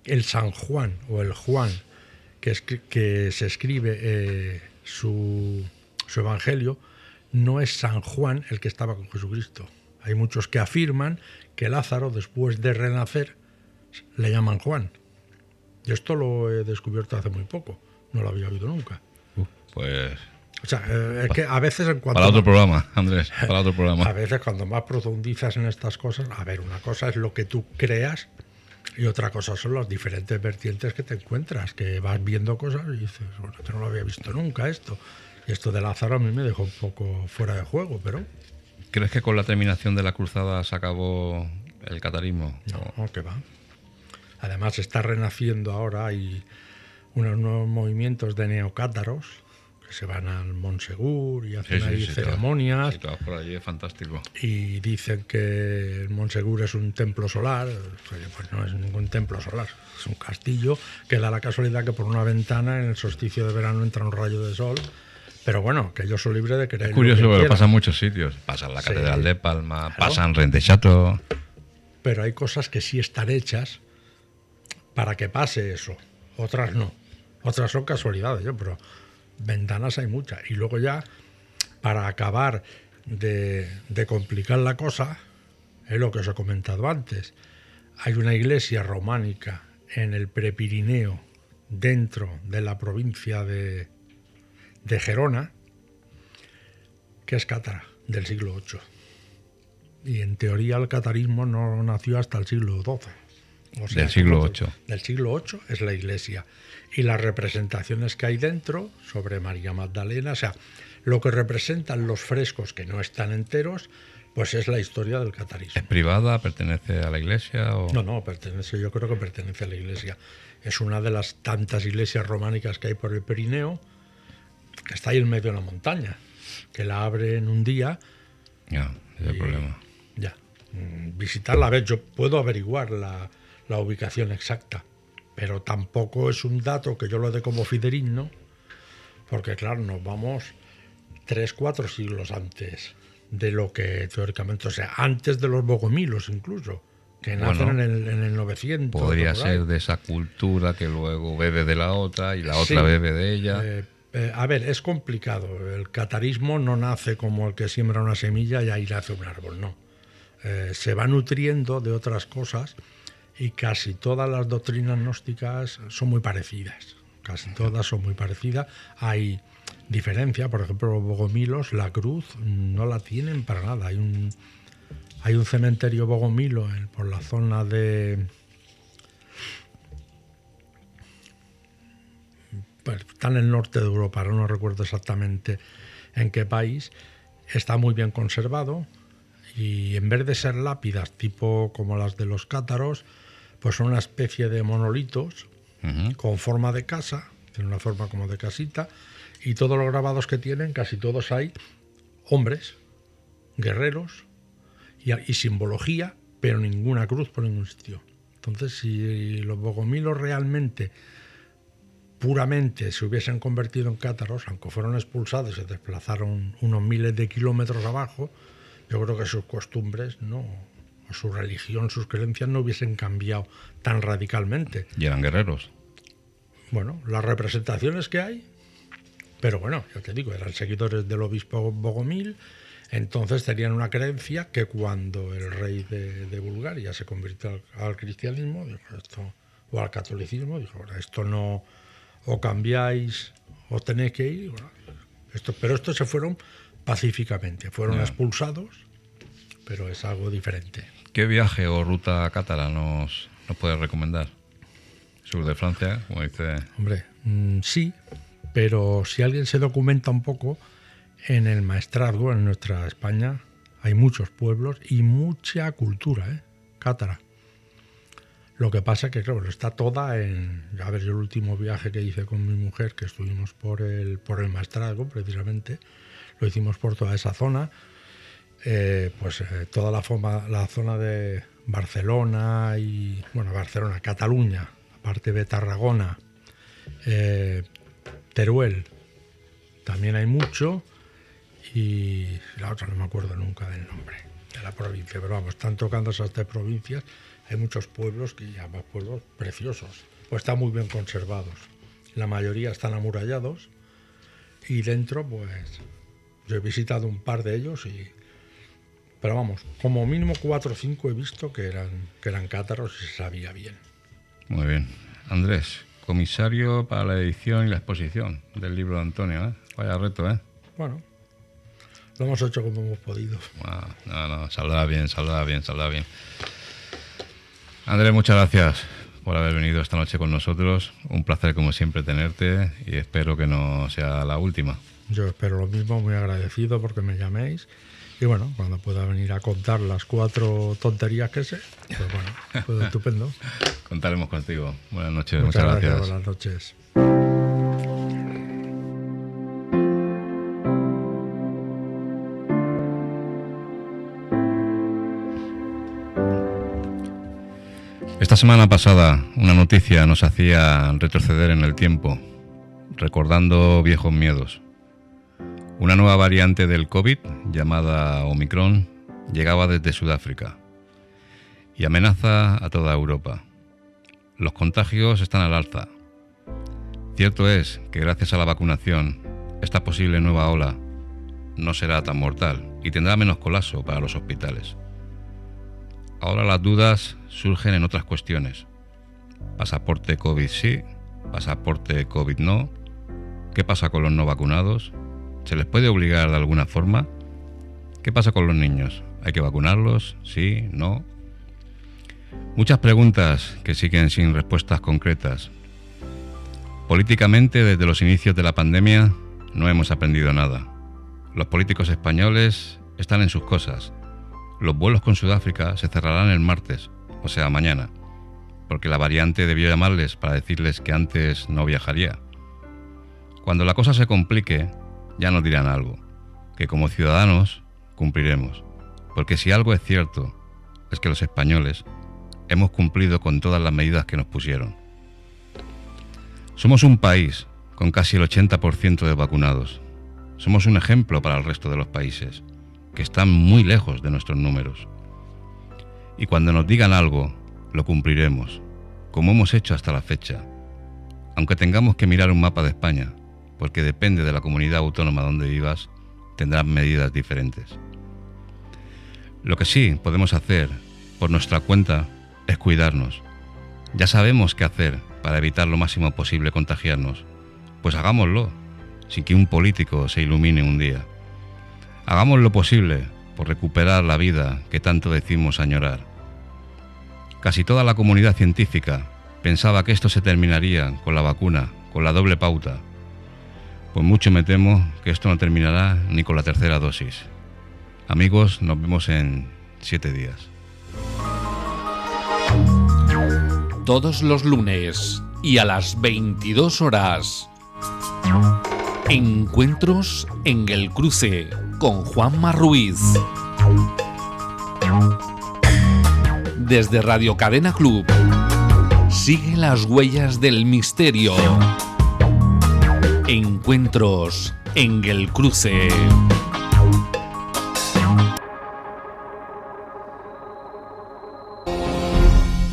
el San Juan o el Juan que se escribe su evangelio no es San Juan el que estaba con Jesucristo. Hay muchos que afirman que Lázaro, después de renacer, le llaman Juan. Y esto lo he descubierto hace muy poco. No lo había oído nunca. Pues... O sea, es que a veces en cuanto... Para otro programa, Andrés, para otro A programa. veces cuando más profundizas en estas cosas, a ver, una cosa es lo que tú creas y otra cosa son las diferentes vertientes que te encuentras, que vas viendo cosas y dices, bueno, yo no lo había visto nunca esto. Y esto de Lázaro a mí me dejó un poco fuera de juego, pero ¿Crees que con la terminación de la cruzada se acabó el catarismo? no, que va. Además está renaciendo ahora, hay unos nuevos movimientos de neocátaros que se van al Montsegur y hacen ahí ceremonias. Sí, todas por allí, es fantástico. Y dicen que el Montsegur es un templo solar. Oye, pues no es ningún templo solar, es un castillo que da la casualidad que por una ventana en el solsticio de verano entra un rayo de sol. Pero bueno, que yo soy libre de creer. Es curioso, lo que pero quiera. pasa en muchos sitios. Pasa en la Sí. Catedral de Palma, Claro. pasa en Rentechato. Pero hay cosas que sí están hechas para que pase eso, otras no. Otras son casualidades, pero ventanas hay muchas. Y luego ya, para acabar de complicar la cosa, es lo que os he comentado antes. Hay una iglesia románica en el Prepirineo, dentro de la provincia de Gerona, que es cátara, del siglo VIII. Y en teoría el catarismo no nació hasta el siglo XII. O sea, Del siglo como VIII. Del siglo VIII es la iglesia. Y las representaciones que hay dentro sobre María Magdalena, o sea, lo que representan los frescos que no están enteros, pues es la historia del catarismo. ¿Es privada? ¿Pertenece a la iglesia? O... No, yo creo que pertenece a la iglesia. Es una de las tantas iglesias románicas que hay por el Pirineo, que está ahí en medio de la montaña, que la abren un día. Ya, ese es el problema. Ya, visitarla. A ver, yo puedo averiguar la ubicación exacta, pero tampoco es un dato que yo lo dé como fidedigno, porque claro, nos vamos 3-4 siglos antes de lo que teóricamente, o sea, antes de los bogomilos incluso, que nacen Bueno, en el 900. Podría o por ahí. ser de esa cultura que luego bebe de la otra y la otra Sí. bebe de ella. A ver, es complicado. El catarismo no nace como el que siembra una semilla y ahí nace un árbol, no. Se va nutriendo de otras cosas y casi todas las doctrinas gnósticas son muy parecidas. Casi todas son muy parecidas. Hay diferencia, por ejemplo, los bogomilos, la cruz no la tienen para nada. Hay un cementerio bogomilo por la zona de... Pues, está en el norte de Europa, ahora no recuerdo exactamente en qué país. Está muy bien conservado y en vez de ser lápidas tipo como las de los cátaros, pues son una especie de monolitos Ujú. con forma de casa, tiene una forma como de casita, y todos los grabados que tienen, casi todos hay hombres, guerreros y simbología, pero ninguna cruz por ningún sitio. Entonces, si los bogomilos realmente, puramente, se hubiesen convertido en cátaros, aunque fueron expulsados y se desplazaron unos miles de kilómetros abajo, yo creo que sus costumbres no, o su religión, sus creencias no hubiesen cambiado tan radicalmente. Y eran guerreros. Bueno, las representaciones que hay, pero bueno, yo te digo, eran seguidores del obispo Bogomil, entonces tenían una creencia que cuando el rey de Bulgaria se convirtió al cristianismo, dijo esto, o al catolicismo, dijo, bueno, esto no, o cambiáis, o tenéis que ir, bueno, pero estos se fueron pacíficamente, fueron expulsados, pero es algo diferente. ¿Qué viaje o ruta cátara nos puedes recomendar? Sur de Francia, como dice... Hombre, sí, pero si alguien se documenta un poco, en el maestrazgo, en nuestra España, hay muchos pueblos y mucha cultura, cátara. Lo que pasa es que, claro, está toda en... A ver, yo el último viaje que hice con mi mujer, que estuvimos por el maestrazgo, precisamente, lo hicimos por toda esa zona, toda la zona de Barcelona y... Bueno, Barcelona, Cataluña, aparte de Tarragona, Teruel, también hay mucho, y la otra no me acuerdo nunca del nombre de la provincia, pero vamos, están tocando esas 3 provincias, hay muchos pueblos que llaman pueblos preciosos, pues están muy bien conservados, la mayoría están amurallados y dentro pues yo he visitado un par de ellos pero vamos, como mínimo 4 o 5 he visto que eran cátaros y se sabía bien. Muy bien. Andrés, comisario para la edición y la exposición del libro de Antonio, ¿eh? Vaya reto, ¿eh? bueno, lo hemos hecho como hemos podido. No, saldrá bien. Andrés, muchas gracias por haber venido esta noche con nosotros. Un placer, como siempre, tenerte y espero que no sea la última. Yo espero lo mismo, muy agradecido porque me llaméis. Y bueno, cuando pueda venir a contar las 4 tonterías que sé, pues bueno, pues estupendo. Contaremos contigo. Buenas noches, muchas gracias. Buenas noches. Esta semana pasada una noticia nos hacía retroceder en el tiempo, recordando viejos miedos. Una nueva variante del COVID, llamada Omicron, llegaba desde Sudáfrica y amenaza a toda Europa. Los contagios están al alza. Cierto es que gracias a la vacunación, esta posible nueva ola no será tan mortal y tendrá menos colapso para los hospitales. Ahora las dudas surgen en otras cuestiones. Pasaporte COVID sí, pasaporte COVID no. ¿Qué pasa con los no vacunados? ¿Se les puede obligar de alguna forma? ¿Qué pasa con los niños? ¿Hay que vacunarlos? ¿Sí? ¿No? Muchas preguntas que siguen sin respuestas concretas. Políticamente, desde los inicios de la pandemia, no hemos aprendido nada. Los políticos españoles están en sus cosas. Los vuelos con Sudáfrica se cerrarán el martes, o sea, mañana, porque la variante debió llamarles para decirles que antes no viajaría. Cuando la cosa se complique, ya nos dirán algo, que como ciudadanos cumpliremos, porque si algo es cierto, es que los españoles hemos cumplido con todas las medidas que nos pusieron. Somos un país con casi el 80% de vacunados. Somos un ejemplo para el resto de los países, que están muy lejos de nuestros números. Y cuando nos digan algo, lo cumpliremos, como hemos hecho hasta la fecha, aunque tengamos que mirar un mapa de España, porque depende de la comunidad autónoma donde vivas, tendrán medidas diferentes. Lo que sí podemos hacer por nuestra cuenta es cuidarnos. Ya sabemos qué hacer para evitar lo máximo posible contagiarnos, pues hagámoslo, sin que un político se ilumine un día. Hagamos lo posible por recuperar la vida que tanto decimos añorar. Casi toda la comunidad científica pensaba que esto se terminaría con la vacuna, con la doble pauta. Pues mucho me temo que esto no terminará ni con la tercera dosis. Amigos, nos vemos en 7 días. Todos los lunes y a las 22 horas. Encuentros en el Cruce con Juanma Ruiz. Desde Radio Cadena Club. Sigue las huellas del misterio. Encuentros en el Cruce.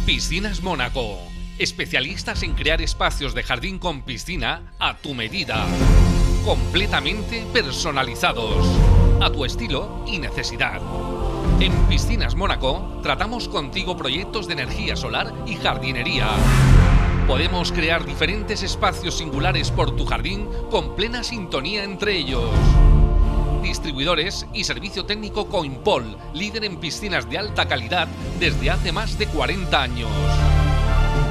Piscinas Mónaco. Especialistas en crear espacios de jardín con piscina a tu medida. Completamente personalizados. A tu estilo y necesidad. En Piscinas Mónaco tratamos contigo proyectos de energía solar y jardinería. Podemos crear diferentes espacios singulares por tu jardín con plena sintonía entre ellos. Distribuidores y servicio técnico Coinpol, líder en piscinas de alta calidad desde hace más de 40 años.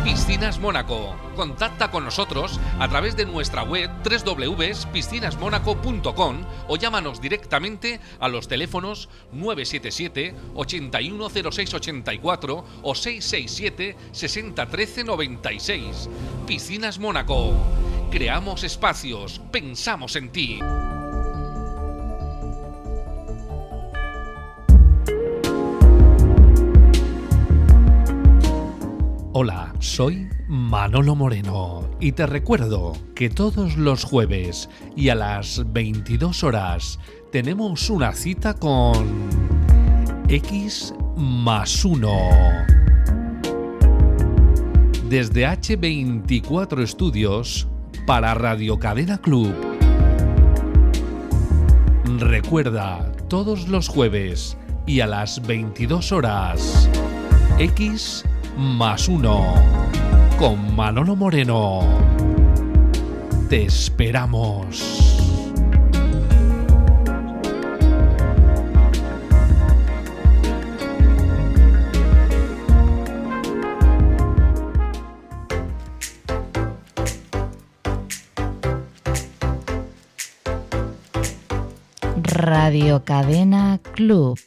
Piscinas Mónaco. Contacta con nosotros a través de nuestra web www.piscinasmonaco.com o llámanos directamente a los teléfonos 977 810684 o 667 6013 96. Piscinas Mónaco. Creamos espacios, pensamos en ti. Hola, soy Manolo Moreno y te recuerdo que todos los jueves y a las 22 horas tenemos una cita con X+1. Desde H24 Estudios para Radio Cadena Club. Recuerda, todos los jueves y a las 22 horas X+1 con Manolo Moreno. Te esperamos. Radio Cadena Club.